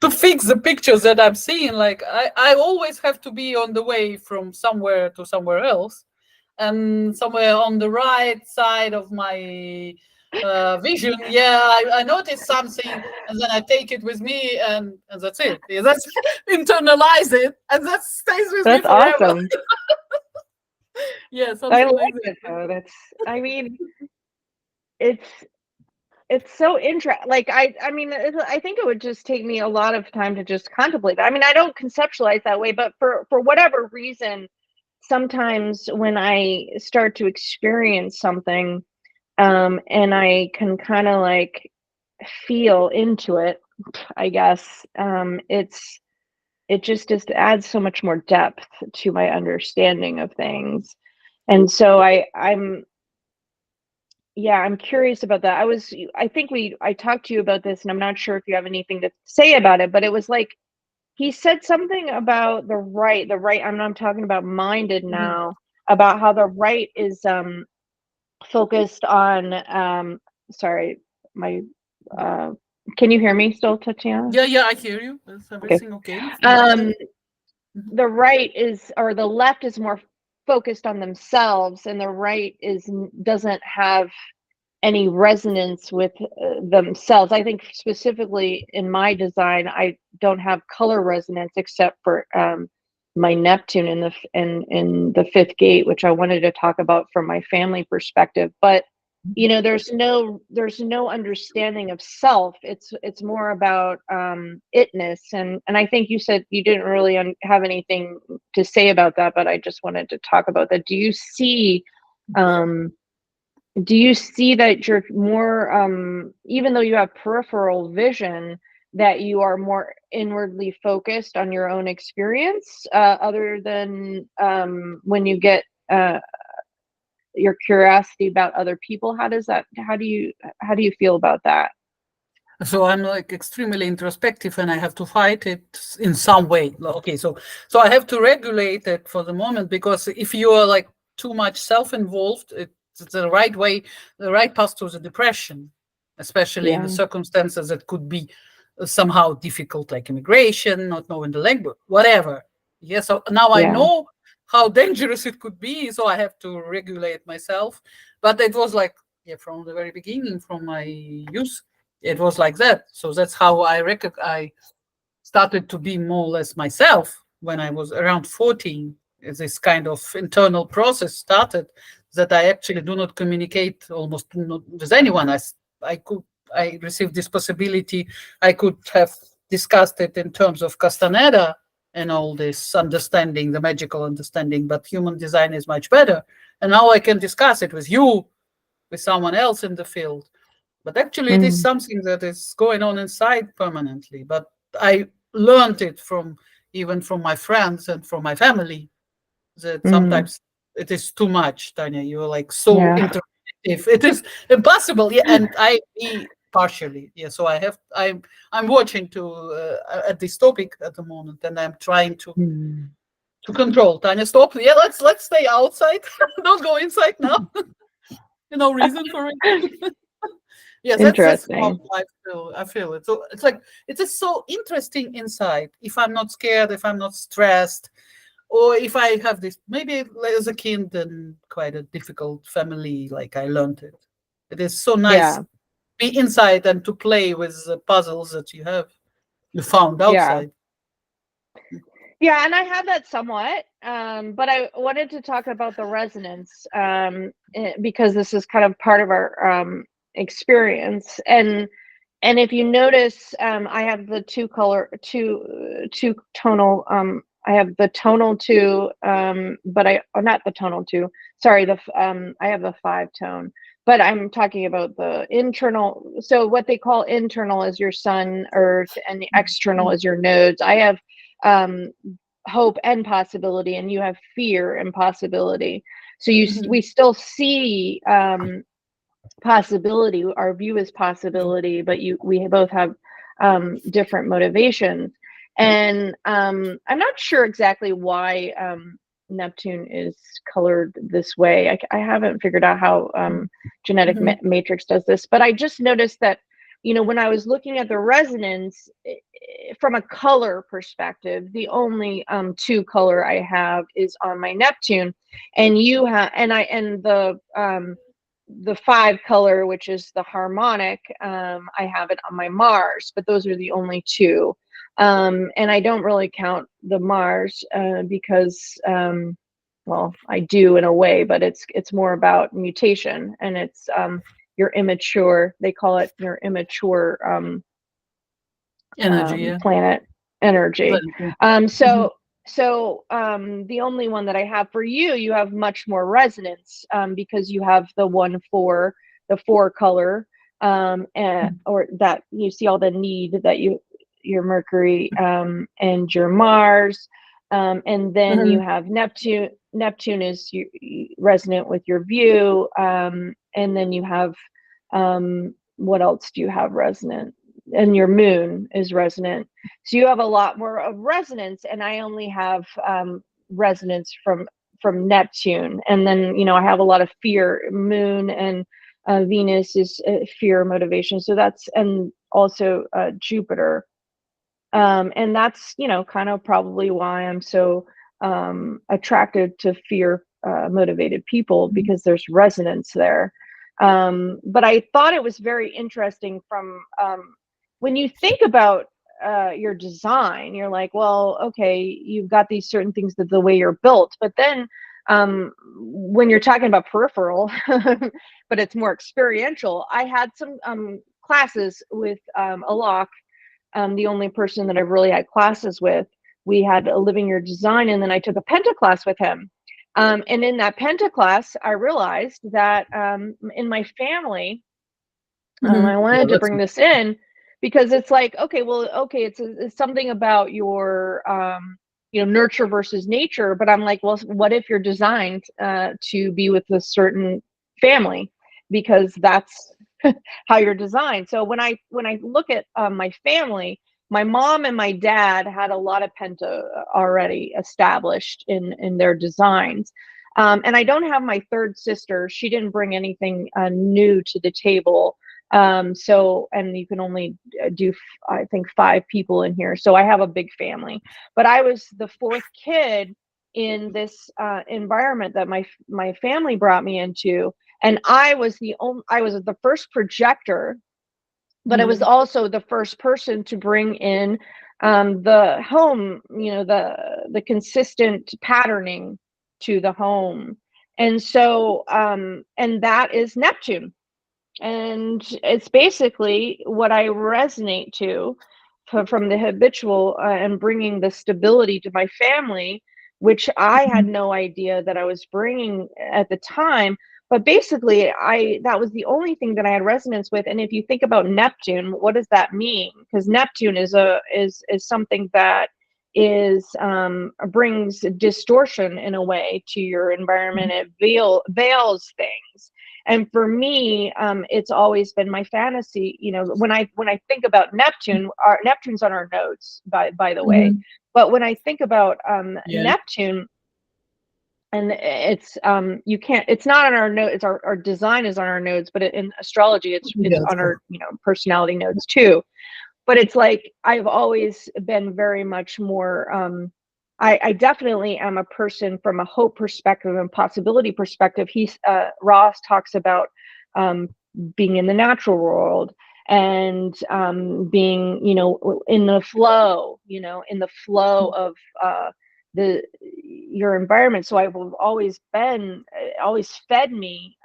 to fix the pictures that I'm seeing. Like I always have to be on the way from somewhere to somewhere else, and somewhere on the right side of my vision, yeah, I notice something, and then I take it with me, and that's it. Yeah, that's internalize it, and that stays with me That's forever. awesome. Yeah, I something like like that. it though. That's, I mean, it's it's so interesting. Like I mean, I think it would just take me a lot of time to just contemplate that. I mean, I don't conceptualize that way, but for whatever reason, sometimes when I start to experience something, and I can kind of like feel into it, I guess, it just adds so much more depth to my understanding of things. And so I'm, yeah, I'm curious about that. I think I talked to you about this, and I'm not sure if you have anything to say about it, but it was like he said something about the right. I'm talking about minded Mhm. now, about how the right is focused on sorry, my uh can you hear me still, Tatiana? Yeah, yeah, I hear you. Is Okay. everything okay from your side? Um Mhm. the right is, or the left is more focused on themselves, and the right doesn't have any resonance with themselves. I think specifically in my design, I don't have color resonance except for my Neptune in the fifth gate, which I wanted to talk about from my family perspective. But there's no understanding of self. It's more about itness, and I think you said you didn't really have anything to say about that, but I just wanted to talk about that. Um, do you see that you're more, even though you have peripheral vision, that you are more inwardly focused on your own experience, other than when you get your curiosity about other people? How do you feel about that? So I'm like extremely introspective, and I have to fight it in some way. Okay, so I have to regulate it for the moment, because if you are like too much self-involved, it's the right way, the right path to the depression, especially in the Yeah, circumstances that could be somehow difficult, like immigration, not knowing the language, whatever. Yeah, so now I yeah, know how dangerous it could be, so I have to regulate myself. But it was like, yeah, from the very beginning, from my youth, it was like that. So that's how I started to be more or less myself when I was around 14. This kind of internal process started, that I actually do not communicate almost not with anyone. I could, I received this possibility. I could have discussed it in terms of Castaneda and all this understanding, the magical understanding, but human design is much better. And now I can discuss it with you, with someone else in the field. But actually, it is mm, something that is going on inside permanently. But I learned it from, even from my friends and from my family, that mm, sometimes it is too much, Tanya. You're like so yeah, interactive. It is impossible. Yeah, and I be partially. Yeah, so I'm watching to at this topic at the moment, and I'm trying mm. to control. Tanya, stop. Yeah, let's stay outside. Don't go inside now. No reason for it. Yes, that's how Interesting. I feel. I feel it. So it's like it is so interesting inside. If I'm not scared, if I'm not stressed, or if I have this, maybe as a kid and quite a difficult family, like I learned it. It is so nice Yeah, be inside and to play with the puzzles that you found yeah. outside. Yeah, and I have that somewhat. but I wanted to talk about the resonance, because this is kind of part of our experience. And if you notice, I have the two tonal. I have the tonal two, but not the tonal two. Sorry, I have the 5-tone, but I'm talking about the internal. So what they call internal is your sun, earth, and the external is your nodes. I have um, hope and possibility, and you have fear and possibility. So we still see possibility. Our view is possibility, but we both have different motivations. And I'm not sure exactly why Neptune is colored this way. I haven't figured out how genetic matrix does this, but I just noticed that, when I was looking at the resonance from a color perspective, the only two color I have is on my Neptune, and you have, and the 5 color, which is the harmonic, I have it on my Mars, but those are the only two. And I don't really count the Mars because, well, I do in a way, but it's more about mutation, and it's your immature. They call it your immature Energy, planet energy. yeah. So the only one that I have for you have much more resonance, because you have the 1-4, the 4 color, or that you see all the need that your Mercury, and your Mars, and then you have Neptune. Neptune is resonant with your view, and then you have, what else do you have resonant? And your moon is resonant. So you have a lot more of resonance, and I only have resonance from Neptune. And then, I have a lot of fear. Moon and Venus is fear, motivation. So that's, and also Jupiter. And that's, kind of probably why I'm so attracted to fear motivated people, because there's resonance there. But I thought it was very interesting from when you think about your design, you're like, well, okay, you've got these certain things that the way you're built, but then when you're talking about peripheral, but it's more experiential. I had some classes with Alok, the only person that I've really had classes with. We had a living your design, and then I took a penta class with him. And in that penta class, I realized that in my family, I wanted to bring this in because it's like, okay, well, okay, it's something about your, nurture versus nature. But I'm like, well, what if you're designed to be with a certain family? Because that's how you're designed. So when I look at my family, my mom and my dad had a lot of penta already established in their designs. And I don't have my third sister. She didn't bring anything new to the table. So, and you can only do, I think, 5 people in here. So I have a big family, but I was the 4th kid in this environment that my family brought me into. And I was the first projector, but I was also the first person to bring in the home, the consistent patterning to the home. And so, and that is Neptune. And it's basically what I resonate to from the habitual, and bringing the stability to my family, which I had no idea that I was bringing at the time. But basically, that was the only thing that I had resonance with. And if you think about Neptune, what does that mean? Because Neptune is something that is brings distortion in a way to your environment. It veils things. And for me, it's always been my fantasy. When I think about Neptune, Neptune's on our notes, by the way. But when I think about Neptune, and it's you can't. It's not on our note. It's our design is on our notes, but in astrology, it's on our personality notes too. But it's like I've always been very much more. I definitely am a person from a hope perspective and possibility perspective. Ross talks about being in the natural world and being, in the flow, of your environment. So I've always fed me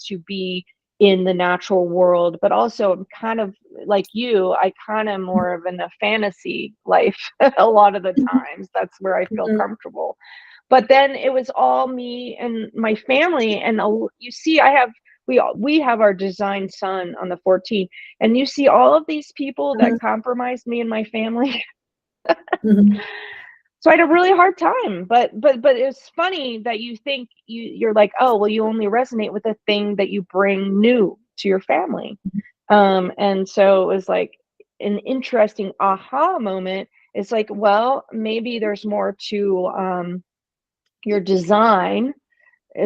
to be in the natural world, but also I'm kind of like you. I kind of more of in a fantasy life a lot of the times. That's where I feel Mhm. comfortable. But then it was all me and my family, and you see, we have our design son on the 14th, and you see all of these people that compromised me and my family. Mhm. So I had a really hard time, but it's funny that you think you're like, oh well, you only resonate with the thing that you bring new to your family. And so it was like an interesting aha moment. It's like, well, maybe there's more to your design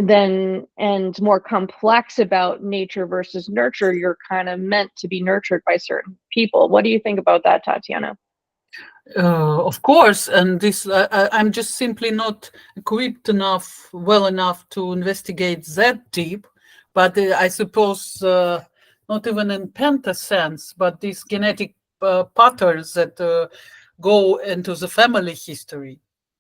than, and more complex about nature versus nurture. You're kind of meant to be nurtured by certain people. What do you think about that, Tatiana? Of course, and this I'm just simply not equipped enough, well enough to investigate that deep. But I suppose not even in penta sense, but these genetic patterns that go into the family history,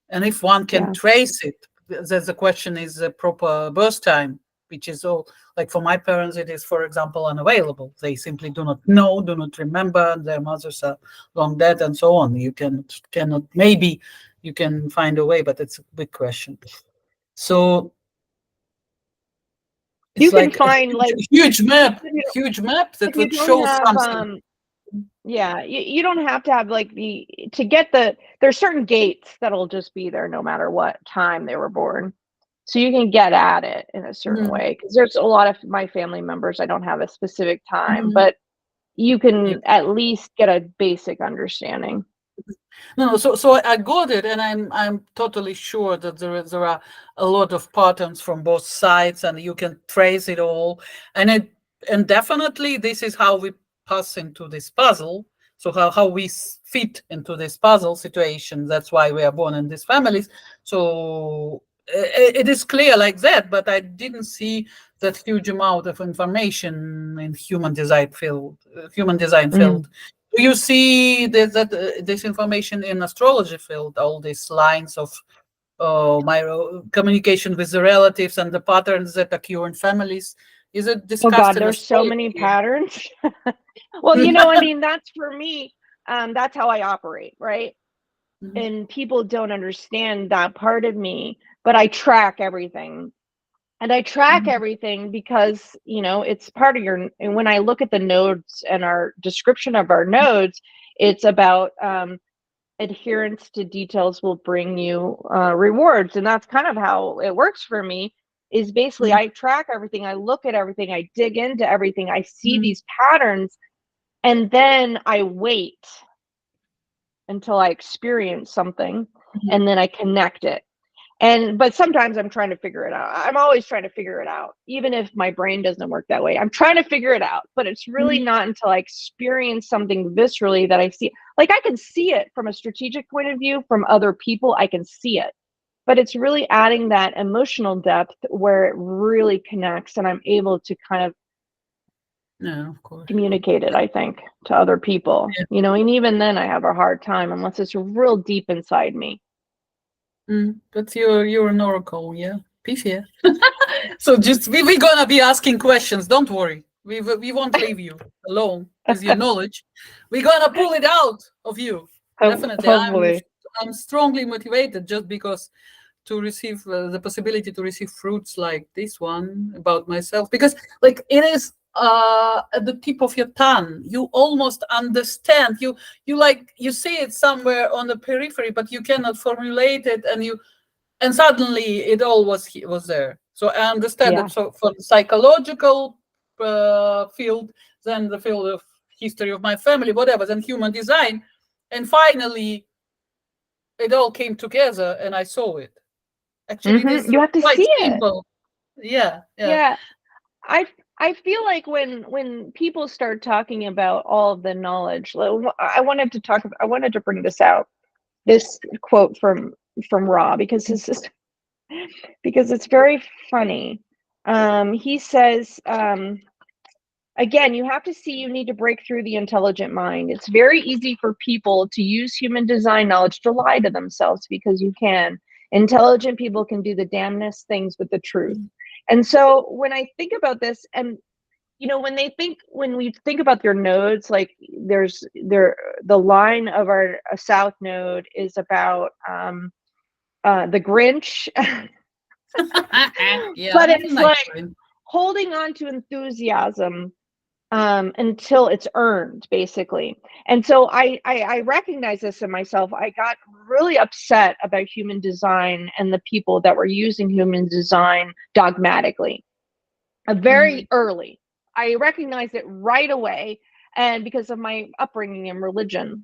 and if one can Yeah. trace it, the question is the proper birth time, which is all like for my parents, it is, for example, unavailable. They simply do not know, do not remember. Their mothers are long dead, and so on. You cannot maybe you can find a way, but it's a big question. So You it's can like a find like huge map if that you would don't show have something. yeah, you don't have to have like to get there's certain gates that'll just be there no matter what time they were born. So you can get at it in a certain Mhm, way, because there's a lot of my family members I don't have a specific time, mhm. but you Yeah. can at least get a basic understanding. No, so I got it, and I'm totally sure that there are a lot of patterns from both sides, and you can trace it all, and and definitely this is how we pass into this puzzle. So how we fit into this puzzle situation. That's why we are born in these families. So it is clear like that, but I didn't see that huge amount of information in human design Mm. field. Do you see this information in astrology field? All these lines of my communication with the relatives and the patterns that occur in families. Is it Oh discussed God, in there's so many astrology? patterns. Well, I mean, that's for me. That's how I operate, right? Mhm, And people don't understand that part of me, but I track everything. And I track mhm, everything because, it's part of and when I look at the nodes and our description of our nodes, it's about adherence to details will bring you rewards. And that's kind of how it works for me, is basically mhm, I track everything, I look at everything, I dig into everything, I see mhm, these patterns, and then I wait until I experience something, mhm, and then I connect it. But sometimes I'm trying to figure it out. I'm always trying to figure it out, even if my brain doesn't work that way. I'm trying to figure it out, but it's really mhm. not until I experience something viscerally that I see. Like I can see it from a strategic point of view from other people. I can see it, but it's really adding that emotional depth where it really connects, and I'm able to kind of Yeah, of course. communicate it, I think, to other people. Yeah. And even then, I have a hard time unless it's real deep inside me. But you're an oracle, yeah. Peace, yeah. So just we're gonna be asking questions. Don't worry. We won't leave you alone with your knowledge. We're gonna pull it out of you. Definitely, Hopefully. I'm strongly motivated just because to receive the possibility to receive fruits like this one about myself, because like it is at the tip of your tongue. You almost understand. You like you see it somewhere on the periphery, but you cannot formulate it, and suddenly it all was there. So I understand Yeah. that. So for the psychological field, then the field of history of my family, whatever, then human design, and finally it all came together, and I saw it. Actually, it is You have to quite see it. simple. Yeah, yeah. Yeah. I I feel like when people start talking about all of the knowledge, I wanted to bring this out. This quote from Ra, because this is because it's very funny. He says, again, you have to see, you need to break through the intelligent mind. It's very easy for people to use human design knowledge to lie to themselves, because you can. Intelligent people can do the damnedest things with the truth. And so when I think about this, and when we think about your nodes, like the line of our south node is about the Grinch, Yeah, but that's a it's nice like point. holding on to enthusiasm until it's earned, basically. And so I recognize this in myself. I got really upset about human design and the people that were using human design dogmatically. Very early. I recognized it right away. And because of my upbringing in religion,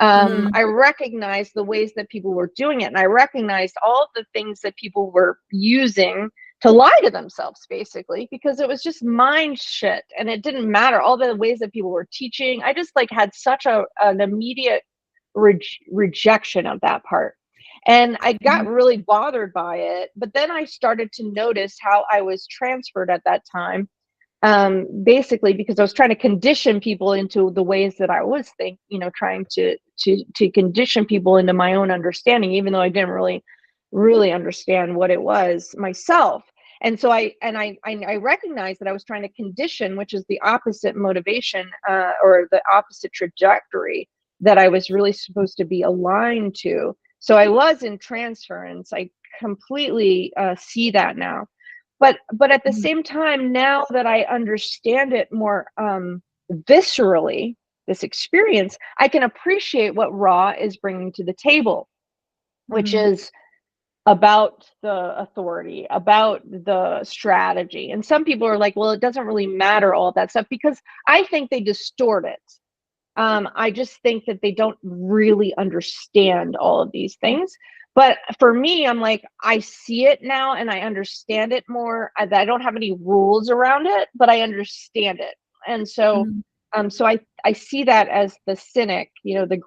I recognized the ways that people were doing it. And I recognized all the things that people were using to lie to themselves, basically, because it was just mind shit. And it didn't matter all the ways that people were teaching. I just like had such an immediate rejection of that part. And I got really bothered by it. But then I started to notice how I was transferred at that time, basically because I was trying to condition people into the ways that I was trying to condition people into my own understanding, even though I didn't really understand what it was myself. And so I recognized that I was trying to condition, which is the opposite motivation, or the opposite trajectory that I was really supposed to be aligned to. So I was in transference. I completely see that now. But at the same time, now that I understand it more viscerally, this experience, I can appreciate what Ra is bringing to the table, which is about the authority, about the strategy. And some people are like, well, it doesn't really matter all that stuff, because I think they distort it. I just think that they don't really understand all of these things. But for me, I'm like, I see it now and I understand it more. I don't have any rules around it, but I understand it. And so, so I see that as the cynic, the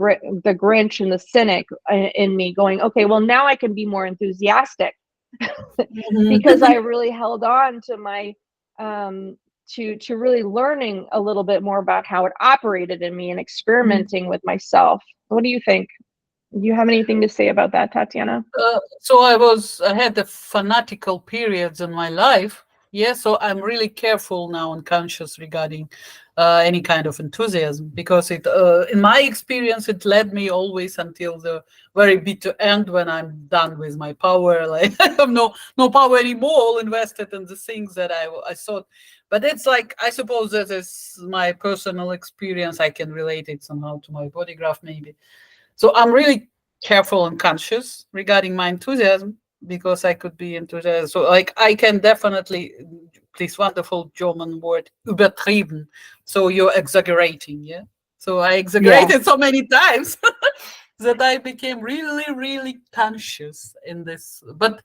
Grinch and the cynic in me going, okay, well, now I can be more enthusiastic because I really held on to my, to really learning a little bit more about how it operated in me and experimenting with myself. What do you think? Do you have anything to say about that, Tatiana? So I had the fanatical periods in my life. Yeah, so I'm really careful now and conscious regarding any kind of enthusiasm, because in my experience, it led me always until the very bitter end, when I'm done with my power. Like I have no power anymore, all invested in the things that I thought. But it's like, I suppose that is my personal experience. I can relate it somehow to my body graph, maybe. So I'm really careful and conscious regarding my enthusiasm, because I could be enthusiastic. So like I can definitely, this wonderful German word, übertrieben. So you're exaggerating, yeah. So I exaggerated so many times that I became really, really conscious in this. But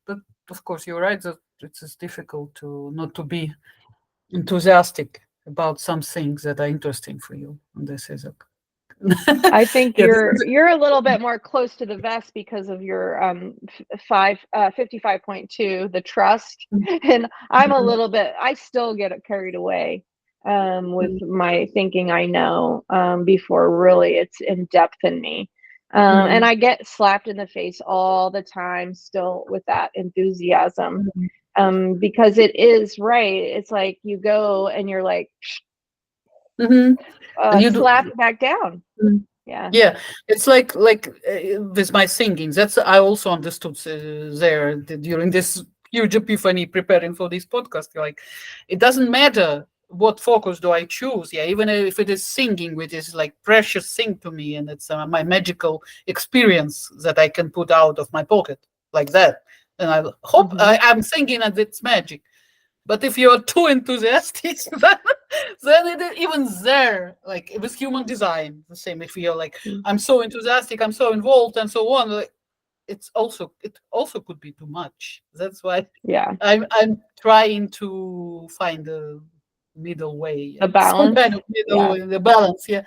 of course you're right that it is difficult to not to be enthusiastic about some things that are interesting for you. And this is a I think yeah, you're a little bit more close to the vest because of your 55.2, the trust, and I'm a little bit. I still get carried away with my thinking. I know before really it's in depth in me, and I get slapped in the face all the time still with that enthusiasm, because it is right. It's like you go and you're like and you do. slapped back down. Yeah. Yeah, it's like with my singing. That's I also understood during this huge epiphany preparing for this podcast. Like, it doesn't matter what focus do I choose. Yeah, even if it is singing, which is like precious thing to me, and it's my magical experience that I can put out of my pocket like that. And I hope I'm thinking that it's magic. But if you're too enthusiastic, then even there, like it was human design, the same. If you're like, I'm so enthusiastic, I'm so involved, and so on, like, it also could be too much. That's why Yeah. I'm trying to find a middle way, The some balance. kind of middle the balance. Yeah,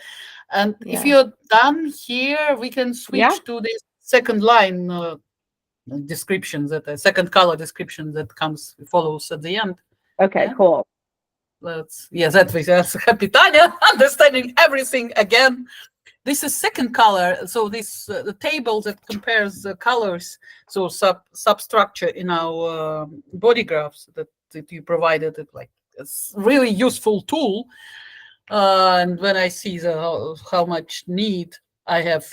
and if Yeah. you're done here, we can Yeah. switch to the second line description, that second color description that comes follows at the end. Okay, Yeah. cool. That was happy Tanya, understanding everything again. This is second color. So this the table that compares the colors, so substructure in our body graphs that you provided, it like it's really useful tool. And when I see how much need I have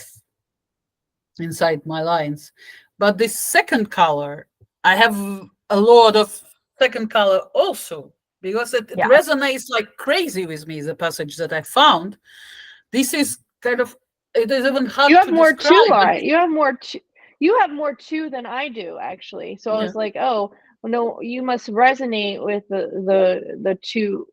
inside my lines, but this second color, I have a lot of second color also, because it Yeah. resonates like crazy with me. The passage that I found, this is kind of, it is even You hard have to more describe. too, you have more too than I do, actually. So I Yeah. was like, oh, well, no, you must resonate with the two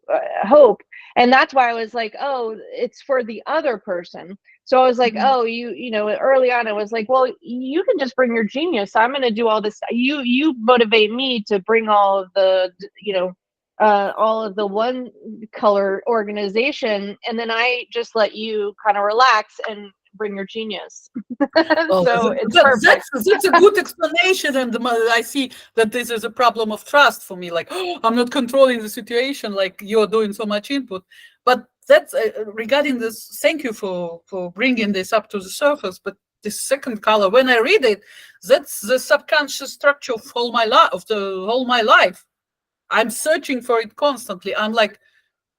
hope. And that's why I was like, oh, it's for the other person. So I was like, Mhm. oh, you know, early on, I was like, well, you can just bring your genius. I'm going to do all this. You motivate me to bring all of the, you know, all of the one color organization, and then I just let you kind of relax and bring your genius. Oh, So it's perfect. that's a good explanation, and I see that this is a problem of trust for me. Like, oh, I'm not controlling the situation. Like you're doing so much input, but that's regarding this. Thank you for bringing this up to the surface. But this second color, when I read it, that's the subconscious structure of all my life, of the whole my life. I'm searching for it constantly. I'm like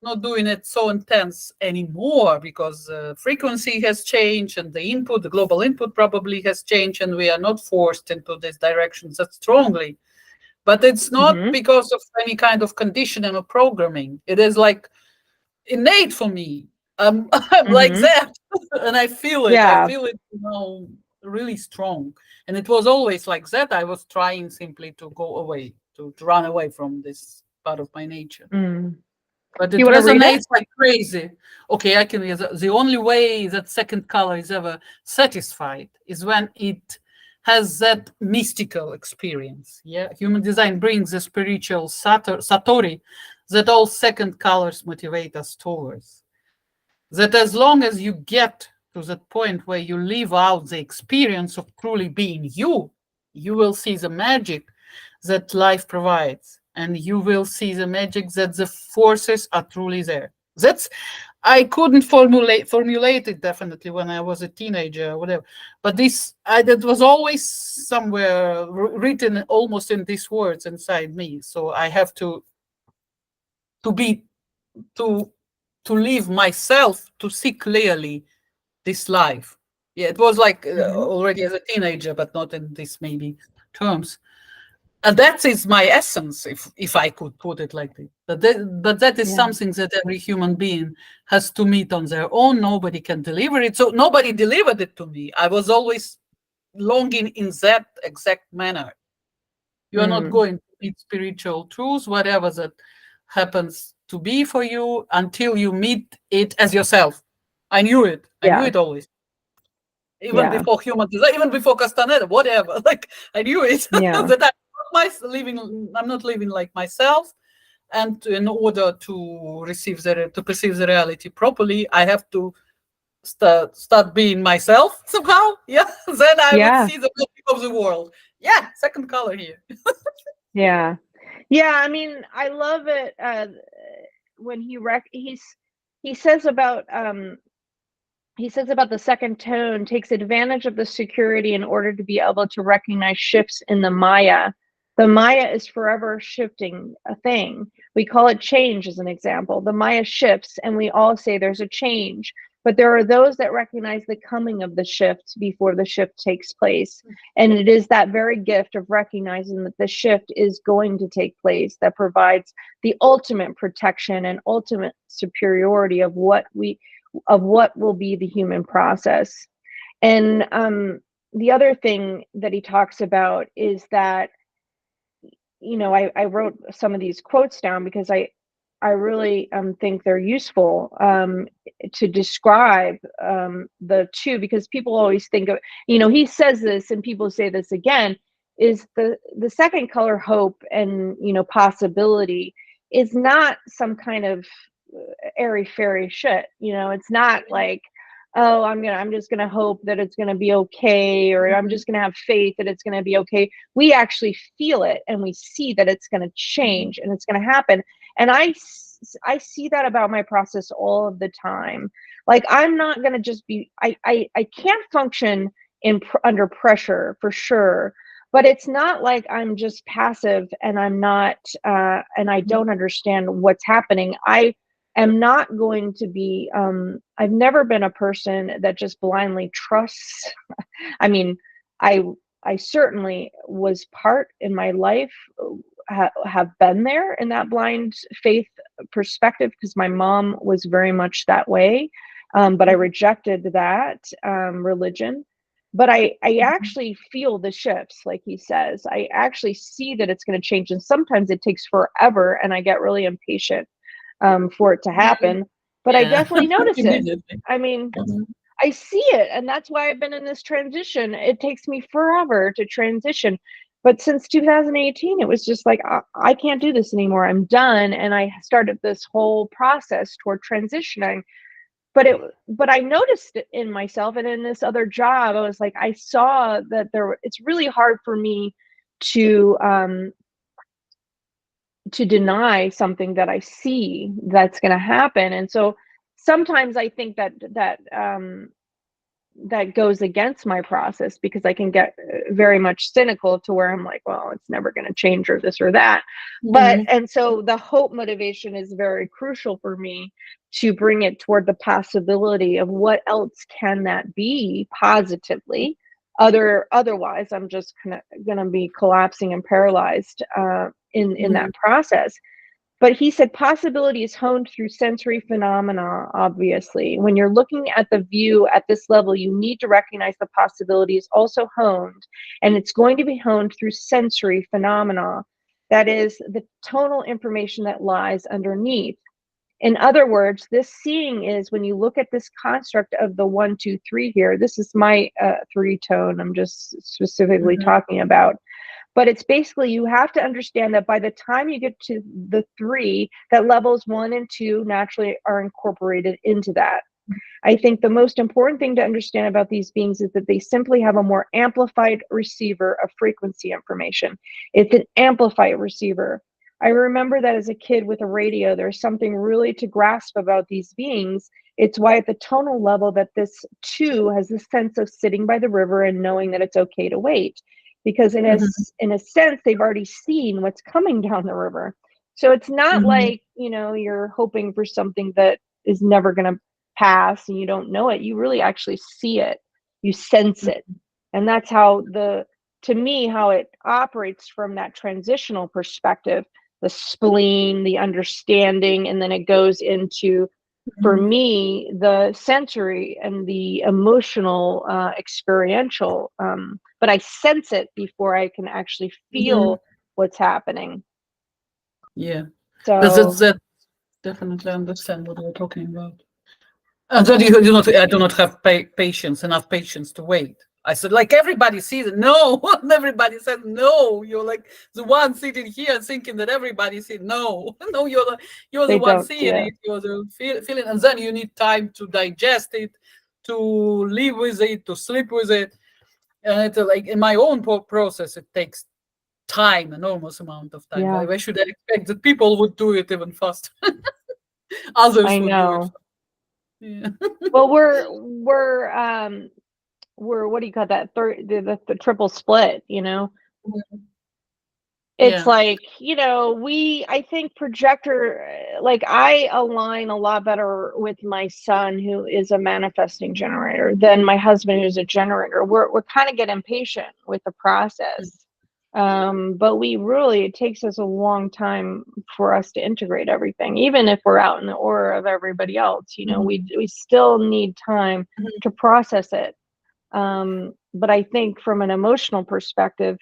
not doing it so intense anymore because frequency has changed and the input, the global input probably has changed, and we are not forced into this direction that strongly. But it's not Hmm. because of any kind of conditioning or programming. It is like innate for me. I'm like Hmm. that, and I feel it. I Yeah. feel it, really strong. And it was always like that. I was trying simply to go away, to run away from this part of my nature, Mm. but it You want to read it? resonates like crazy. Okay, I can. The only way that second color is ever satisfied is when it has that mystical experience. Yeah, human design brings the spiritual satori that all second colors motivate us towards. That as long as you get to that point where you live out the experience of truly being you, you will see the magic that life provides, and you will see the magic that the forces are truly there. That's, I couldn't formulate it definitely when I was a teenager or whatever, but this that was always somewhere written almost in these words inside me. So I have to be to to live myself to see clearly this life. Yeah, it was like Hmm. already as a teenager, but not in this maybe terms. And that is my essence, if I could put it like this. But that is Yeah. something that every human being has to meet on their own. Nobody can deliver it. So nobody delivered it to me. I was always longing in that exact manner. You are not Mm. going to meet spiritual truths, whatever that happens to be for you, until you meet it as yourself. I knew it. I knew Yeah. it always. Even Yeah. before human design, even before Castaneda, whatever. Like I knew it Yeah. that I'm not living like myself. And in order to to perceive the reality properly, I have to start being myself somehow. Yeah. Then I would Yeah. see the beauty of the world. Yeah, second color here. Yeah. Yeah. I mean, I love it when he says about he says about the second tone takes advantage of the security in order to be able to recognize shifts in the Maya. The Maya is forever shifting a thing. We call it change as an example. The Maya shifts, and we all say there's a change. But there are those that recognize the coming of the shift before the shift takes place. And it is that very gift of recognizing that the shift is going to take place that provides the ultimate protection and ultimate superiority of what will be the human process. And the other thing that he talks about is that, you know, I wrote some of these quotes down because I really think they're useful to describe the two, because people always think of, you know, he says this and people say this again, is the second color, hope and, you know, possibility, is not some kind of airy fairy shit. You know, it's not like, oh, I'm just gonna hope that it's gonna be okay, or I'm Mhm, just gonna have faith that it's gonna be okay. We actually feel it and we see that it's gonna mhm, change and it's gonna happen. And I see that about my process all of the time. Like, I'm not going to just be, I can't function under pressure for sure, but it's not like I'm just passive and I'm not, and I don't understand what's happening. I am not going to be, I've never been a person that just blindly trusts. I mean, I I certainly was part in my life, have been there in that blind faith perspective, because my mom was very much that way. But I rejected that religion. But I actually feel the shifts, like he says. I actually see that it's going to change. And sometimes it takes forever, and I get really impatient for it to happen. But I Yeah. definitely notice it. Immediately. I mean, I see it, and that's why I've been in this transition. It takes me forever to transition. But since 2018, it was just like, I can't do this anymore. I'm done. And I started this whole process toward transitioning. But I noticed it in myself, and in this other job, I was like, I saw that it's really hard for me to deny something that I see that's going to happen. And so sometimes I think that goes against my process, because I can get very much cynical to where I'm like, well, it's never going to change, or this or that. And so the hope motivation is very crucial for me, to bring it toward the possibility of what else can that be positively. Otherwise, I'm just going to be collapsing and paralyzed in that process. But he said possibility is honed through sensory phenomena, obviously. When you're looking at the view at this level, you need to recognize the possibility is also honed, and it's going to be honed through sensory phenomena. That is the tonal information that lies underneath. In other words, this seeing is when you look at this construct of the 1, 2, 3 here. This is my 3-tone I'm just specifically talking about. But it's basically, you have to understand that by the time you get to the 3, that levels 1 and 2 naturally are incorporated into that. I think the most important thing to understand about these beings is that they simply have a more amplified receiver of frequency information. It's an amplified receiver. I remember that as a kid with a radio, there's something really to grasp about these beings. It's why at the tonal level that this 2 has this sense of sitting by the river and knowing that it's okay to wait, because in a sense, they've already seen what's coming down the river. So it's not like, you're hoping for something that is never going to pass and you don't know it. You really actually see it. You sense it. And that's how to me, how it operates from that transitional perspective, the spleen, the understanding, and then it goes into, for me, the sensory and the emotional, experiential. But I sense it before I can actually feel what's happening. Yeah. So That definitely understand what you're talking about. And then you do not, I do not have enough patience to wait. I said, like everybody sees it. No, and everybody said no. You're like the one sitting here thinking that everybody sees. No, no, you're the they one don't see seeing it. it. You're the feeling, and then you need time to digest it, to live with it, to sleep with it. And it's like in my own process, it takes time, enormous amount of time. Yeah, Why should I expect that people would do it even faster? Others I would do it. know. Yeah. Well, we're what do you call that? The triple split, It's Yeah. like, I think projector, like I align a lot better with my son, who is a manifesting generator, than my husband, who's a generator. We're kind of get impatient with the process. But it takes us a long time for us to integrate everything, even if we're out in the aura of everybody else. We still need time to process it. But I think from an emotional perspective,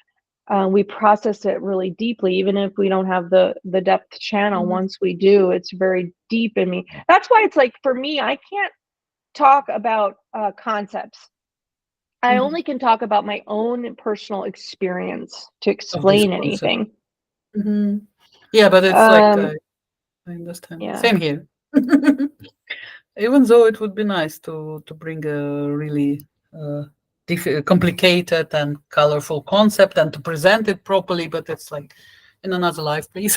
we process it really deeply, even if we don't have the depth channel. Once we do, it's very deep in me. That's why it's like, for me, I can't talk about concepts. I only can talk about my own personal experience to Of this explain concept. anything. Yeah, but it's like I understand. Yeah. Same here. Even though it would be nice to bring a really complicated and colorful concept and to present it properly, but it's like in another life, please.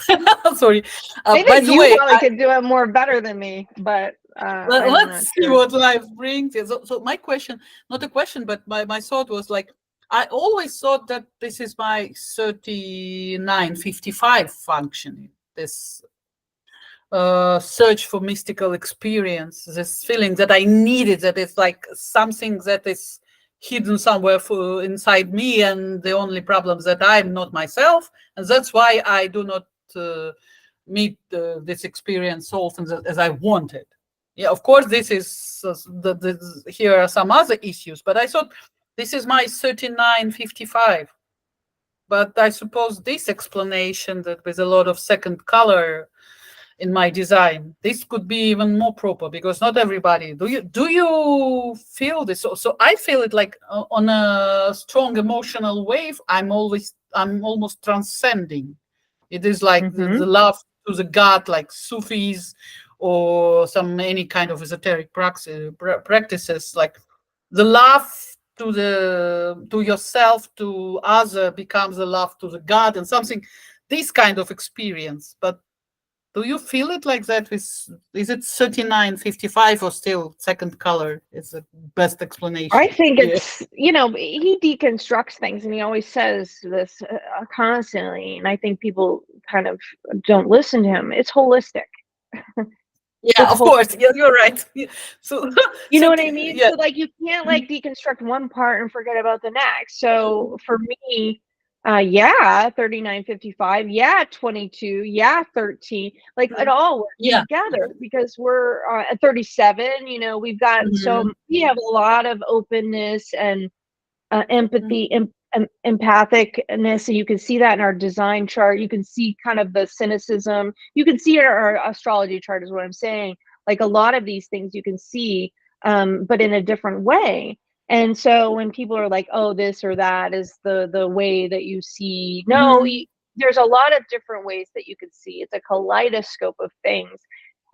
Sorry. I By think the you way, probably could do it more better than me, but I'm let's not see sure. what life brings. Yeah, so my question, not a question, but my thought was like, I always thought that this is my 3955 functioning. This search for mystical experience, this feeling that I needed, that it's like something that is hidden somewhere for inside me, and the only problem is that I'm not myself, and that's why I do not meet this experience so often as I wanted. Yeah, of course, this is here are some other issues, but I thought this is my 3955. But I suppose this explanation that with a lot of second color in my design, this could be even more proper, because not everybody, do you feel this? So I feel it like on a strong emotional wave, I'm almost transcending. It is like Hmm. the love to the god, like Sufis or some any kind of esoteric practices, like the love to yourself, to other, becomes the love to the god, and something, this kind of experience. But do you feel it like that? With is it 3955, or still second color is the best I explanation? think Yeah. it's, he deconstructs things and he always says this constantly. And I think people kind of don't listen to him. It's holistic. Yeah, It's of whole. course. Yeah, you're right. Yeah. So, You know so what I mean? yeah. So like you can't like deconstruct one part and forget about the next. So for me, yeah, 3955, yeah, 22, yeah, 13. Like it all works Yeah. together because we're at 37, we've got Mhm. we have a lot of openness and Mhm. empathy, empathicness, and you can see that in our design chart. You can see kind of the cynicism. You can see it in our astrology chart, is what I'm saying. Like a lot of these things you can see, but in a different way. And so when people are like, "Oh, this or that is the way that you see," no, Mhm. there's a lot of different ways that you could see. It's a kaleidoscope of things.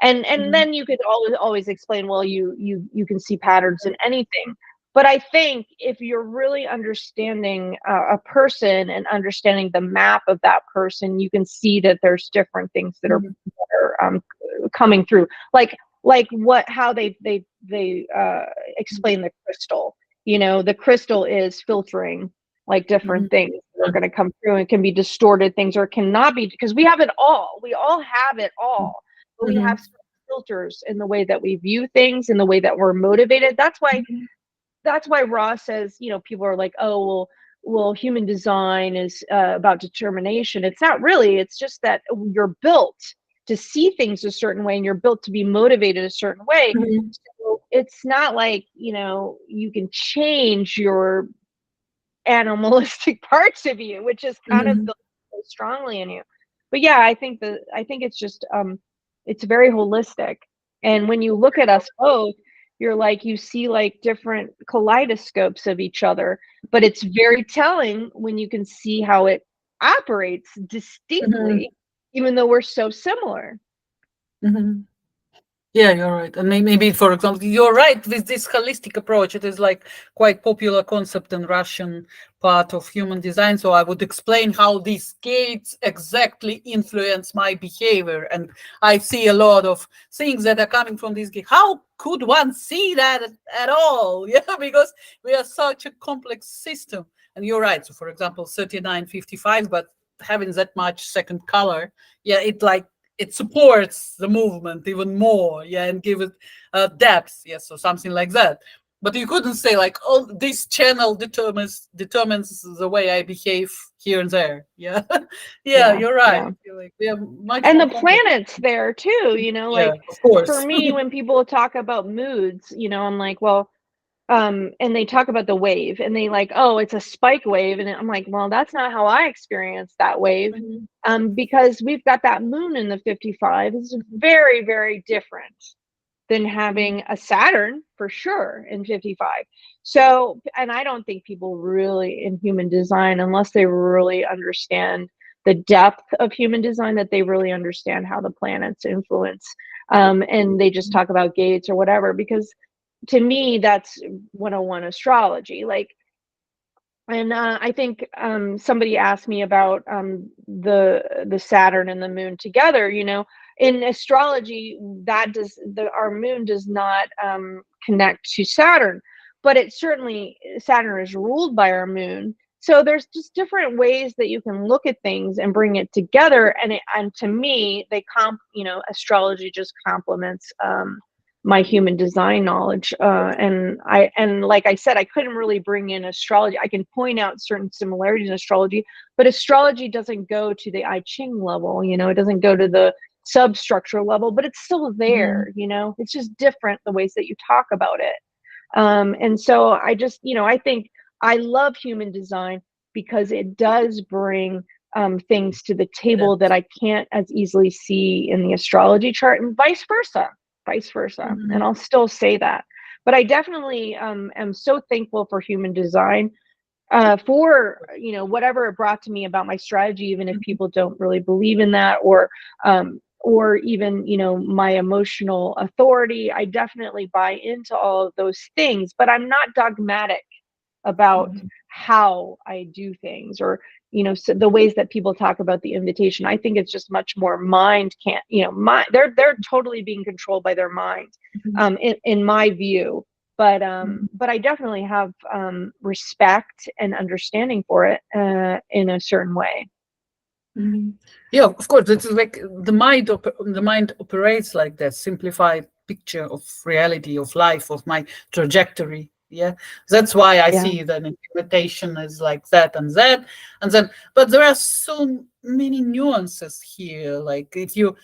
And Mhm. then you could always explain, well, you can see patterns in anything, but I think if you're really understanding a person and understanding the map of that person, you can see that there's different things Mhm. that are coming through. Like how they explain the crystal. The crystal is filtering like Mhm. different things that are going to come through, and it can be distorted things or it cannot be, because we have it all. We all have it all, but we have Mhm. certain filters in the way that we view things, in the way that we're motivated. That's why Ross says, people are like, oh, well, human design is about determination. It's not really. It's just that you're built to see things a certain way and you're built to be motivated a certain way. Mhm. So it's not like, you can change your animalistic parts of you, which is kind of Mhm. built so strongly in you. But yeah, I think it's just it's very holistic. And when you look at us both, you're like you see like different kaleidoscopes of each other, but it's very telling when you can see how it operates Mhm. distinctly, even though we're so similar. Mhm. Yeah, you're right. And maybe, for example, you're right with this holistic approach. It is like quite popular concept in Russian part of human design. So I would explain how these gates exactly influence my behavior. And I see a lot of things that are coming from this gate. How could one see that at all? Yeah, because we are such a complex system. And you're right. So for example, 3955, but having that much second color, yeah, it supports the movement even more, yeah, and give it depth, yes, or something like that. But you couldn't say like, oh, this channel determines the way I behave here and there. Yeah, yeah, Yeah, you're right. yeah. You're like, we are much And more the complex. planets there too, Yeah, like of for course. me, when people talk about moods, I'm like, well, and they talk about the wave and they like, oh, it's a spike wave, and I'm like, well, that's not how I experience that wave, Mhm. because we've got that moon in the 55. It's very, very different than Mhm. having a Saturn for sure in 55. So, and I don't think people really in human design, unless they really understand the depth of human design, that they really understand how the planets influence. And they just talk about gates or whatever, because to me, that's 101 astrology. Like And I think somebody asked me about the Saturn and the moon together. In astrology, our moon does not connect to Saturn, but it certainly Saturn is ruled by our moon. So there's just different ways that you can look at things and bring it together. And to me, astrology just complements my human design knowledge, and like I said, I couldn't really bring in astrology. I can point out certain similarities in astrology, but astrology doesn't go to the I Ching level. It doesn't go to the substructure level, but it's still Mhm. there. It's just different the ways that you talk about it. And so I think I love human design because it does bring things to the table that Yes. I can't as easily see in the astrology chart, and vice versa, vice versa. And Mhm. I'll still say that. But I definitely am so thankful for human design, for whatever it brought to me about my strategy, even if Mhm. people don't really believe in that, or even my emotional authority. I definitely buy into all of those things, but I'm not dogmatic about Mhm. how I do things, or so the ways that people talk about the invitation. I think it's just much more mind can't mind they're totally being controlled by their mind, Mhm. in my view. but Mhm. um but I definitely have respect and understanding for it, in a certain way. Mhm. Yeah, of course. It's like the mind operates like that simplified picture of reality, of life, of my trajectory. Yeah, that's why I Yeah, see that interpretation is like that and that, and then. But there are so many nuances here. Like if you,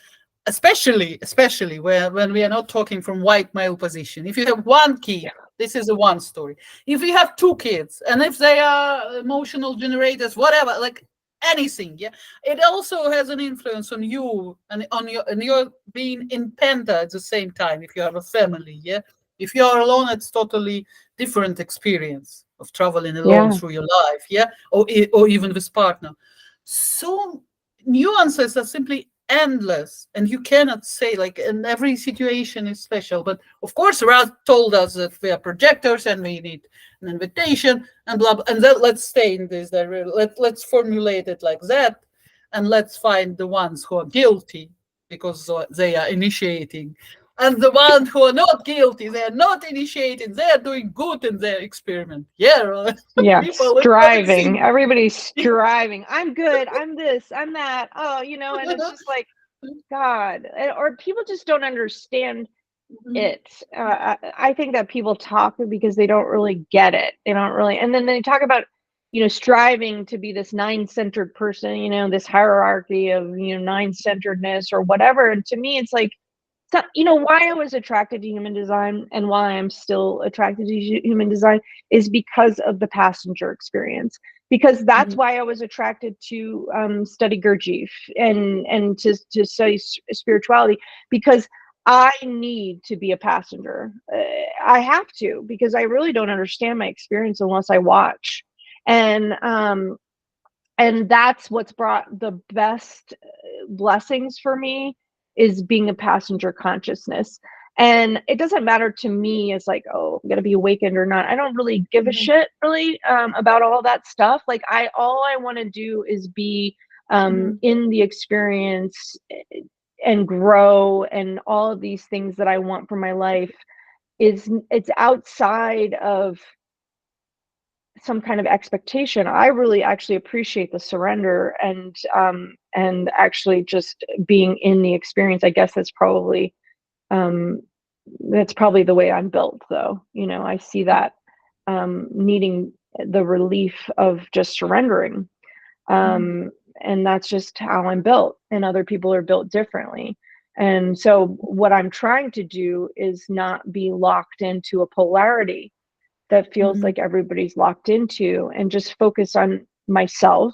especially where when we are not talking from white male position. If you have one kid, this is a one story. If you have two kids, and if they are emotional generators, whatever, like anything, yeah, it also has an influence on you and on your being in penta at the same time. If you have a family, yeah, if you are alone, it's totally different experience of traveling alone yeah, through your life, yeah, or even with partner. So nuances are simply endless, and you cannot say like, and every situation is special. But of course Rad told us that we are projectors and we need an invitation and blah, blah, and then let's stay in this, that let's formulate it like that, and let's find the ones who are guilty because they are initiating, and the ones who are not guilty, they are not initiating, they are doing good in their experiment, yeah, right? yeah. People with Striving, vaccine. everybody's striving. I'm good, I'm this, I'm that. Oh, and it's just like, God. Or people just don't understand it. I think that people talk because they don't really get it. They don't really, and then they talk about, striving to be this nine-centered person, this hierarchy of, nine-centeredness or whatever. And to me, it's like, so, why I was attracted to human design and why I'm still attracted to human design is because of the passenger experience. Because that's Mhm. why I was attracted to study Gurdjieff and to study spirituality, because I need to be a passenger. I have to, because I really don't understand my experience unless I watch. And that's what's brought the best blessings for me, is being a passenger consciousness. And it doesn't matter to me, it's like, oh, I'm gonna be awakened or not. I don't really give a Mhm. shit really, about all that stuff. Like, all I want to do is be Mhm. in the experience, and grow, and all of these things that I want for my life. It's outside of some kind of expectation. I really actually appreciate the surrender, and actually just being in the experience. I guess um that's probably the way I'm built, though. I see that needing the relief of just surrendering. Mhm. Um and that's just how I'm built, and other people are built differently. And so what I'm trying to do is not be locked into a polarity that feels Mhm. like everybody's locked into, and just focus on myself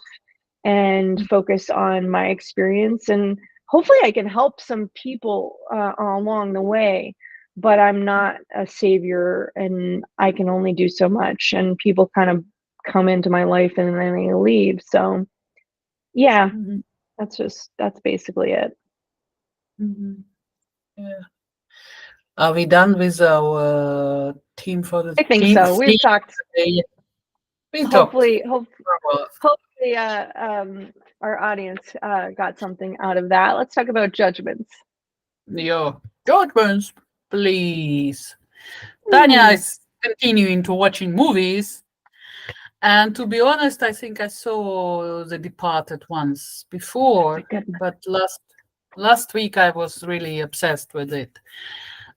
and focus on my experience. And hopefully I can help some people along the way, but I'm not a savior, and I can only do so much, and people kind of come into my life and then they leave. So yeah, Mhm. that's basically it. Mhm. Yeah. Are we done with our theme for the I think theme? so. We've Theme talked. today? We talked hopefully, for a while. hopefully, our audience got something out of that. Let's talk about judgments. Your judgments, please. Tanya Hmm, is continuing to watching movies, and to be honest, I think I saw The Departed once that's a before, good one. but last week I was really obsessed with it.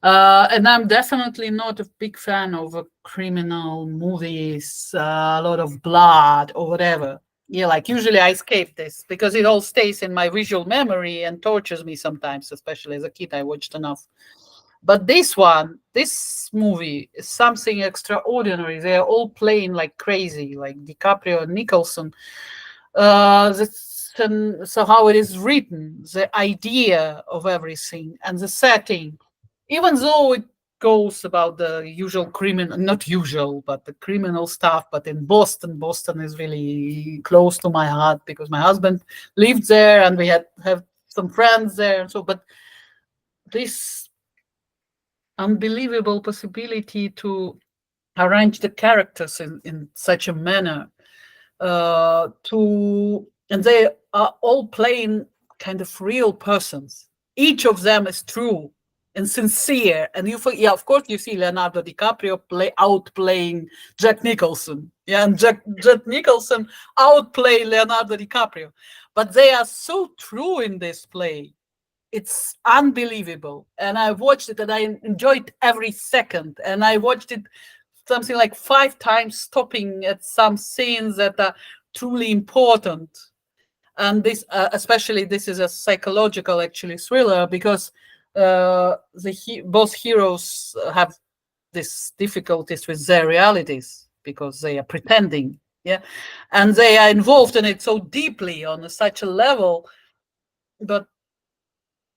And I'm definitely not a big fan of criminal movies, a lot of blood or whatever. Yeah, like usually I escape this because it all stays in my visual memory and tortures me sometimes, especially as a kid. I watched enough. But this movie is something extraordinary. They are all playing like crazy, like DiCaprio and Nicholson. So how it is written, the idea of everything and the setting, even though it goes about the usual criminal, not usual, but the criminal stuff, but in Boston. Boston is really close to my heart because my husband lived there and we have some friends there. And so, but this unbelievable possibility to arrange the characters in such a manner to and they are all playing kind of real persons. Each of them is true and sincere, and yeah, of course, you see Leonardo DiCaprio outplaying Jack Nicholson, yeah, and Jack Nicholson outplay Leonardo DiCaprio, but they are so true in this play. It's unbelievable, and I watched it and I enjoyed every second, and I watched it something like 5 times, stopping at some scenes that are truly important. And this especially this is a psychological actually thriller because both heroes have these difficulties with their realities because they are pretending, yeah, and they are involved in it so deeply on such a level. But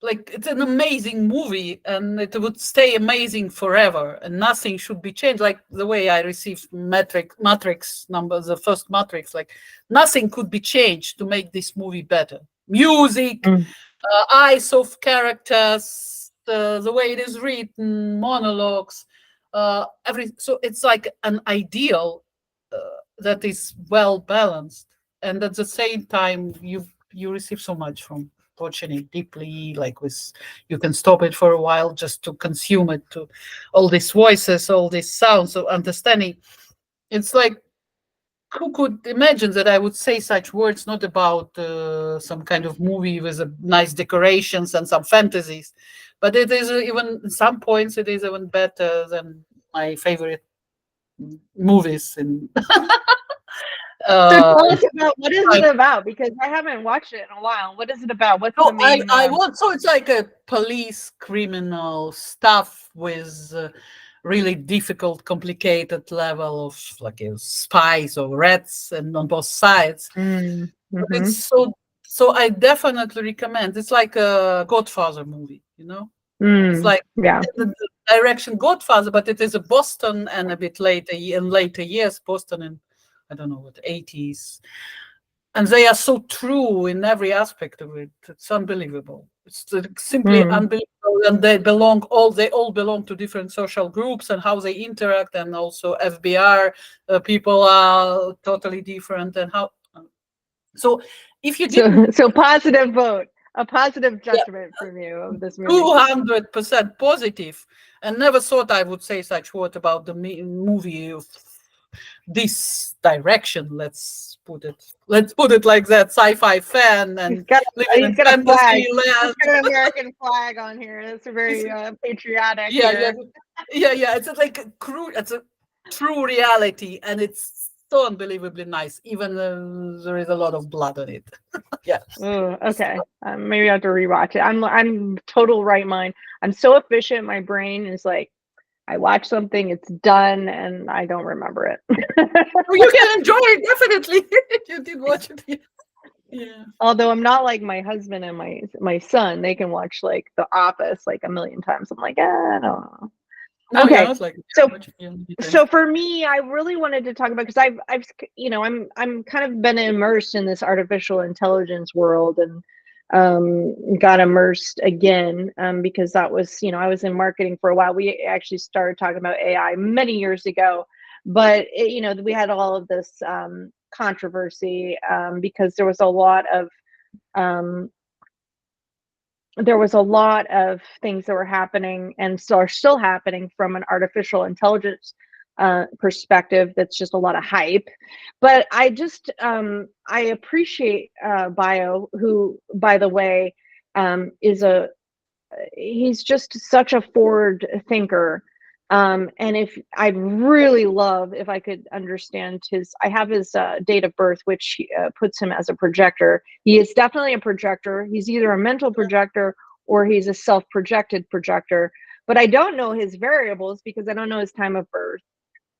like it's an amazing movie and it would stay amazing forever and nothing should be changed, like the way I received matrix numbers, the first matrix, like nothing could be changed to make this movie better. Music, Mm. eyes of characters, the way it is written, monologues, so it's like an ideal uh, that is well balanced, and at the same time you receive so much from watching it deeply, like with you can stop it for a while just to consume it, to all these voices, all these sounds of understanding. It's like, who could imagine that I would say such words not about some kind of movie with nice decorations and some fantasies, but it is even in some points it is even better than my favorite movies in So uh tell us about what is it about, because I haven't watched it in a while. What is it about? What's the No, main? I want, so it's like a police criminal stuff with really difficult, complicated level of like spies or rats, and on both sides. But Mm-hmm. it's so I definitely recommend. It's like a Godfather movie, you know. It's like Yeah. the direction Godfather, but it is a Boston and a bit later in later years, Boston in I don't know what 80s, and they are so true in every aspect of it. It's unbelievable. It's simply Mm. unbelievable, and they all belong to different social groups and how they interact, and also FBR people are totally different, and how. So, if you didn't, So positive vote, a positive yeah, judgment from you of this movie. 200% positive, and never thought I would say such word about the movie of this direction. Let's put it like that. Sci-fi fan He's and got living in he's got a flag. fantasy He's land. got an American flag on here. That's very patriotic Yeah, here. yeah. It's like a it's a true reality, and it's so unbelievably nice. Even there is a lot of blood on it. Yeah. Oh, okay. Maybe I have to rewatch it. I'm total right mind. I'm so efficient. My brain is like, I watch something, it's done, and I don't remember it. Oh, you can enjoy it definitely. You did watch it. Yeah. Although I'm not like my husband and my son. They can watch like The Office like a million times. I'm like, I don't know. No, you're Okay, not like so watch it so for me, I really wanted to talk about, because I've I'm kind of been immersed in this artificial intelligence world, and got immersed again, because that was, I was in marketing for a while. We actually started talking about AI many years ago, but we had all of this controversy because there was a lot of um, things that were happening and still are still happening from an artificial intelligence perspective. That's just a lot of hype. But I appreciate Bio, who, by the way, he's just such a forward thinker. And if I'd really love if I could understand I have his date of birth, which puts him as a projector. He is definitely a projector. He's either a mental projector or he's a self-projected projector. But I don't know his variables because I don't know his time of birth.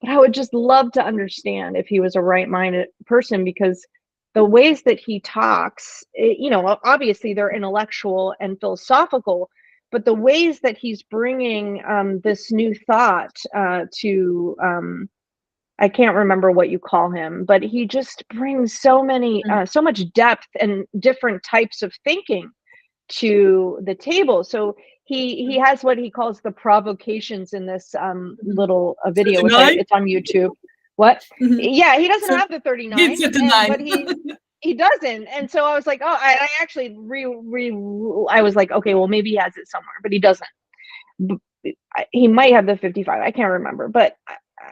But I would just love to understand if he was a right-minded person, because the ways that he talks, obviously they're intellectual and philosophical, but the ways that he's bringing this new thought to I can't remember what you call him, but he just brings so much depth and different types of thinking to the table. So he has what he calls the provocations in this little video, which it's on YouTube. What? Yeah, he doesn't have the 39, but he doesn't. And so I was like, oh, I actually I was like, okay, well, maybe he has it somewhere, but he doesn't. He might have the 55. I can't remember, but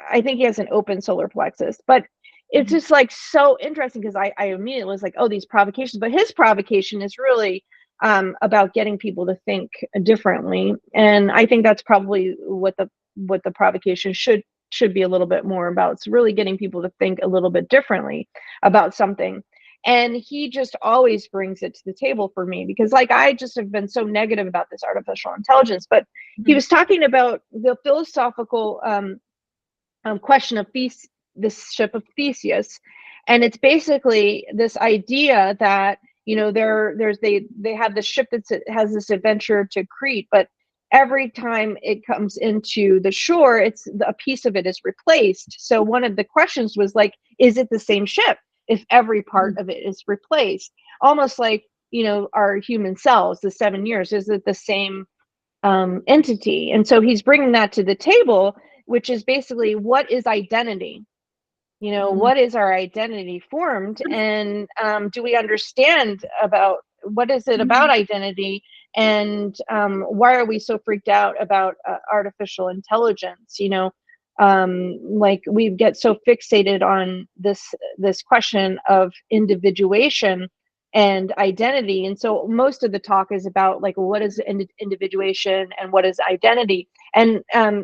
I think he has an open solar plexus. But it's just like so interesting because I immediately was like, oh, these provocations. But his provocation is really about getting people to think differently, and I think that's probably what the provocation should be a little bit more about. It's really getting people to think a little bit differently about something. And he just always brings it to the table for me, because like I just have been so negative about this artificial intelligence, but he was talking about the philosophical question of this ship of Theseus, and it's basically this idea that they have this ship that has this adventure to Crete, but every time it comes into the shore, a piece of it is replaced. So one of the questions was like, is it the same ship if every part of it is replaced? Almost like our human selves, the 7 years, is it the same entity? And so he's bringing that to the table, which is basically, what is identity? What is our identity formed? And do we understand about what is it about identity? And why are we so freaked out about artificial intelligence? Like we get so fixated on this question of individuation and identity. And so most of the talk is about like, what is individuation and what is identity? And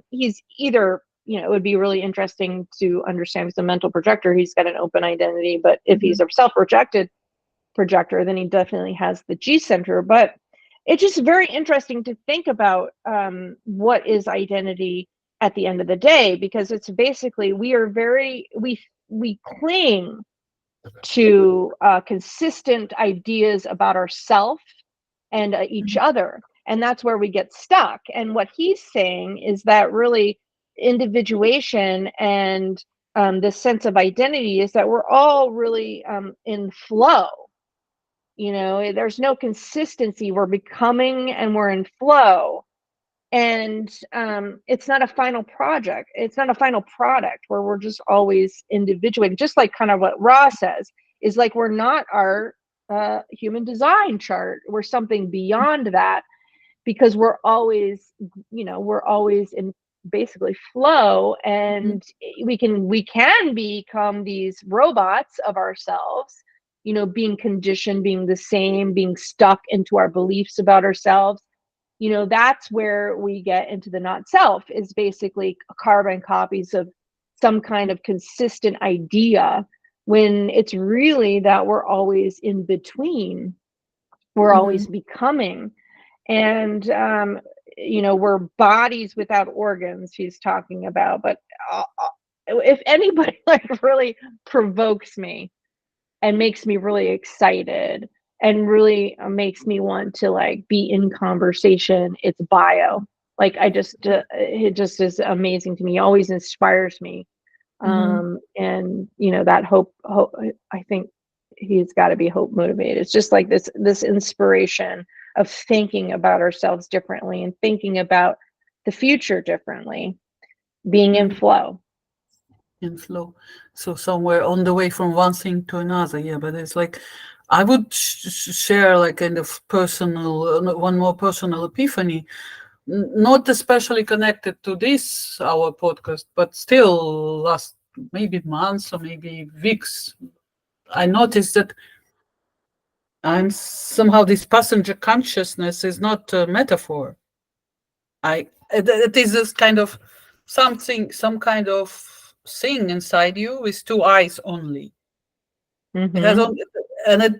he's either, it would be really interesting to understand, as a mental projector, he's got an open identity, but if he's a self-projected projector, then he definitely has the G center. But it's just very interesting to think about what is identity at the end of the day, because it's basically we cling to consistent ideas about ourselves and each other, and that's where we get stuck. And what he's saying is that really individuation and this sense of identity is that we're all really in flow. There's no consistency. We're becoming and we're in flow. And it's not a final project. It's not a final product where we're just always individuating. Just like kind of what Ra says, is like, we're not our human design chart. We're something beyond that, because we're always in basically flow, and we can become these robots of ourselves, being conditioned, being the same, being stuck into our beliefs about ourselves. That's where we get into the not self, is basically carbon copies of some kind of consistent idea, when it's really that we're always in between. We're always becoming. And we're bodies without organs, he's talking about. But if anybody like really provokes me and makes me really excited and really makes me want to like be in conversation, it's Bio. Like it just is amazing to me. He always inspires me. And that hope, I think he's got to be hope motivated. It's just like this inspiration of thinking about ourselves differently and thinking about the future differently, being in flow. in flow. So somewhere on the way from one thing to another. Yeah, but it's like I would share like kind of personal, one more personal epiphany, not especially connected to this our podcast, but still last maybe months or maybe weeks. I noticed that I'm somehow this passenger consciousness is not a metaphor. It is this kind of something, some kind of thing inside you with two eyes only. It has Mm-hmm. only, and it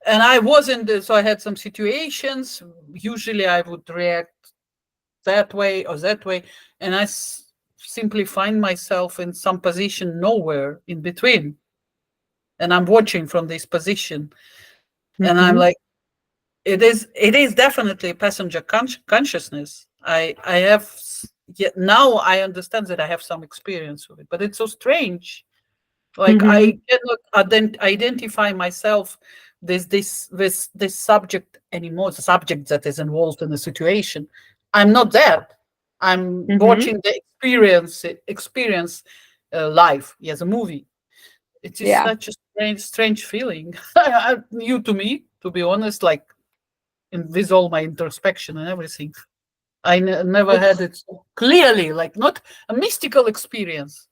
and I wasn't, so I had some situations. Usually I would react that way or that way, and simply find myself in some position nowhere in between, and I'm watching from this position, and I'm Mm-hmm. like, it is definitely passenger consciousness. I have yet now I understand that I have some experience with it, but it's so strange. Like Mm-hmm. I cannot identify myself with this subject anymore, the subject that is involved in the situation. I'm not that. I'm Mm-hmm. watching the experience live as a movie. It is Yeah. such a strange feeling. New to me, to be honest. Like with all my introspection and everything, I never had It's it so clearly. Like not a mystical experience.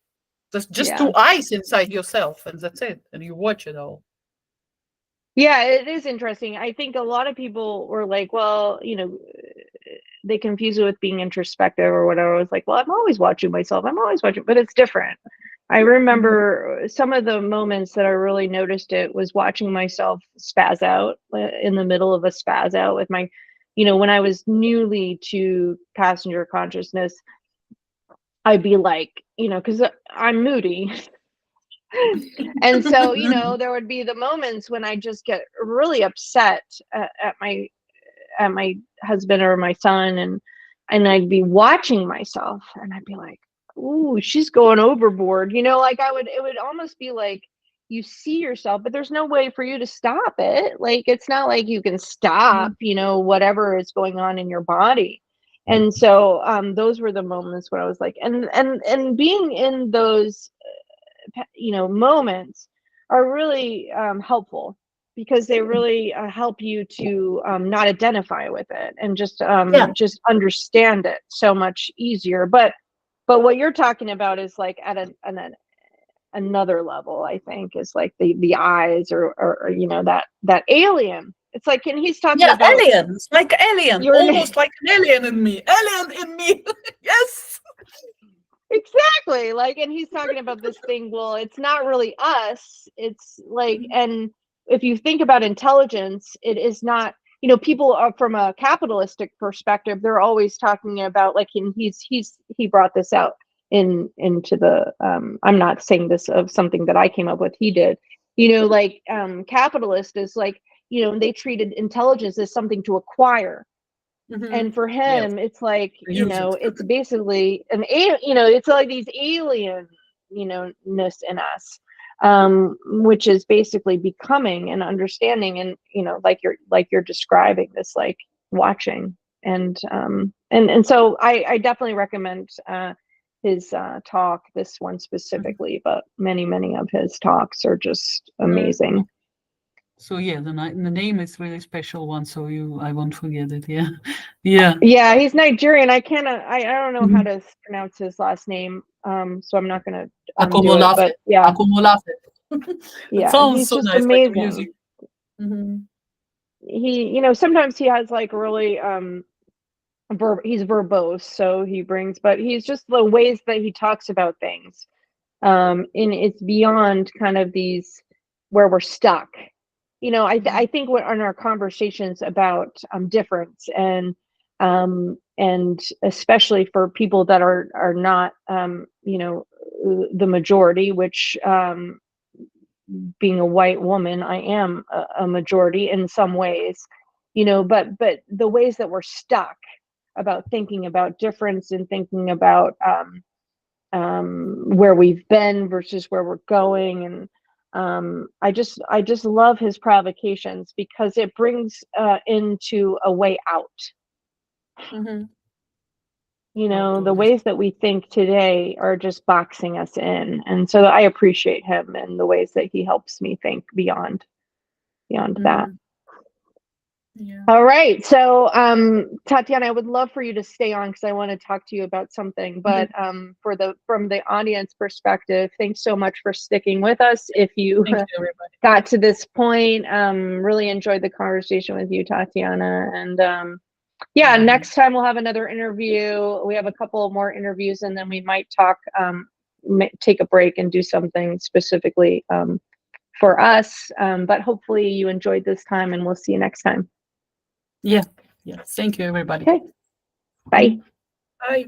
There's just yeah. two eyes inside yourself, and that's it. And you watch it all. Yeah, it is interesting. I think a lot of people were like, well, they confuse it with being introspective or whatever. I was like, well, I'm always watching myself. I'm always watching, but it's different. I Mhm. remember some of the moments that I really noticed it was watching myself spaz out in the middle of a spaz out with my, when I was newly to passenger consciousness, I'd be like, because I'm moody. And so, there would be the moments when I just get really upset at my husband or my son, and I'd be watching myself and I'd be like, "Ooh, she's going overboard." Like it would almost be like you see yourself, but there's no way for you to stop it. Like it's not like you can stop, whatever is going on in your body. And so those were the moments where I was like, and being in those moments are really helpful because they really help you to not identify with it and Yeah, just understand it so much easier. But what you're talking about is like at another level. I think is like the eyes or that alien. It's like, and he's talking yeah, about aliens, like alien, your almost like an alien in me. Yes. exactly, like, and he's talking about this thing, well, it's not really us, it's like, and if you think about intelligence, it is not, people are from a capitalistic perspective, they're always talking about like, and he brought this out into the I'm not saying this of something that I came up with, he did, like capitalist is like, they treated intelligence as something to acquire, Hmm. and for Yes, him it's like, use it. it's basically it's like these alien ness in us, which is basically becoming and understanding, and like you're describing this, like watching, and so I definitely recommend his talk, this one specifically, but many of his talks are just Mhm. amazing. So yeah, the name is really special one. So I won't forget it. Yeah, yeah. Yeah, he's Nigerian. I don't know how Mhm. to pronounce his last name, so I'm not gonna do it. Akomolafe, But yeah, akomolafe. It yeah, sounds he's so just nice, like a music. amazing. Hmm. Sometimes he has like really he's verbose, so but he's just the ways that he talks about things. And it's beyond kind of these where we're stuck. I think when in our conversations about difference and especially for people that are not the majority, which being a white woman, I am a majority in some ways, but the ways that we're stuck about thinking about difference and thinking about where we've been versus where we're going, and I just love his provocations because it brings into a way out. Hmm. you how know, to the live. ways that we think today are just boxing us in. And so I appreciate him and the ways that he helps me think beyond that. Mhm. Yeah. All right. So, Tatiana, I would love for you to stay on because I want to talk to you about something. But Mhm. from the audience perspective, thanks so much for sticking with us. If you Thank you, everybody. got to this point, really enjoyed the conversation with you, Tatiana. And yeah, Mhm. next time we'll have another interview. We have a couple more interviews, and then we might talk, take a break and do something specifically for us. But hopefully you enjoyed this time, and we'll see you next time. Yeah. Yeah. Thank you, everybody. Okay. Bye. Bye.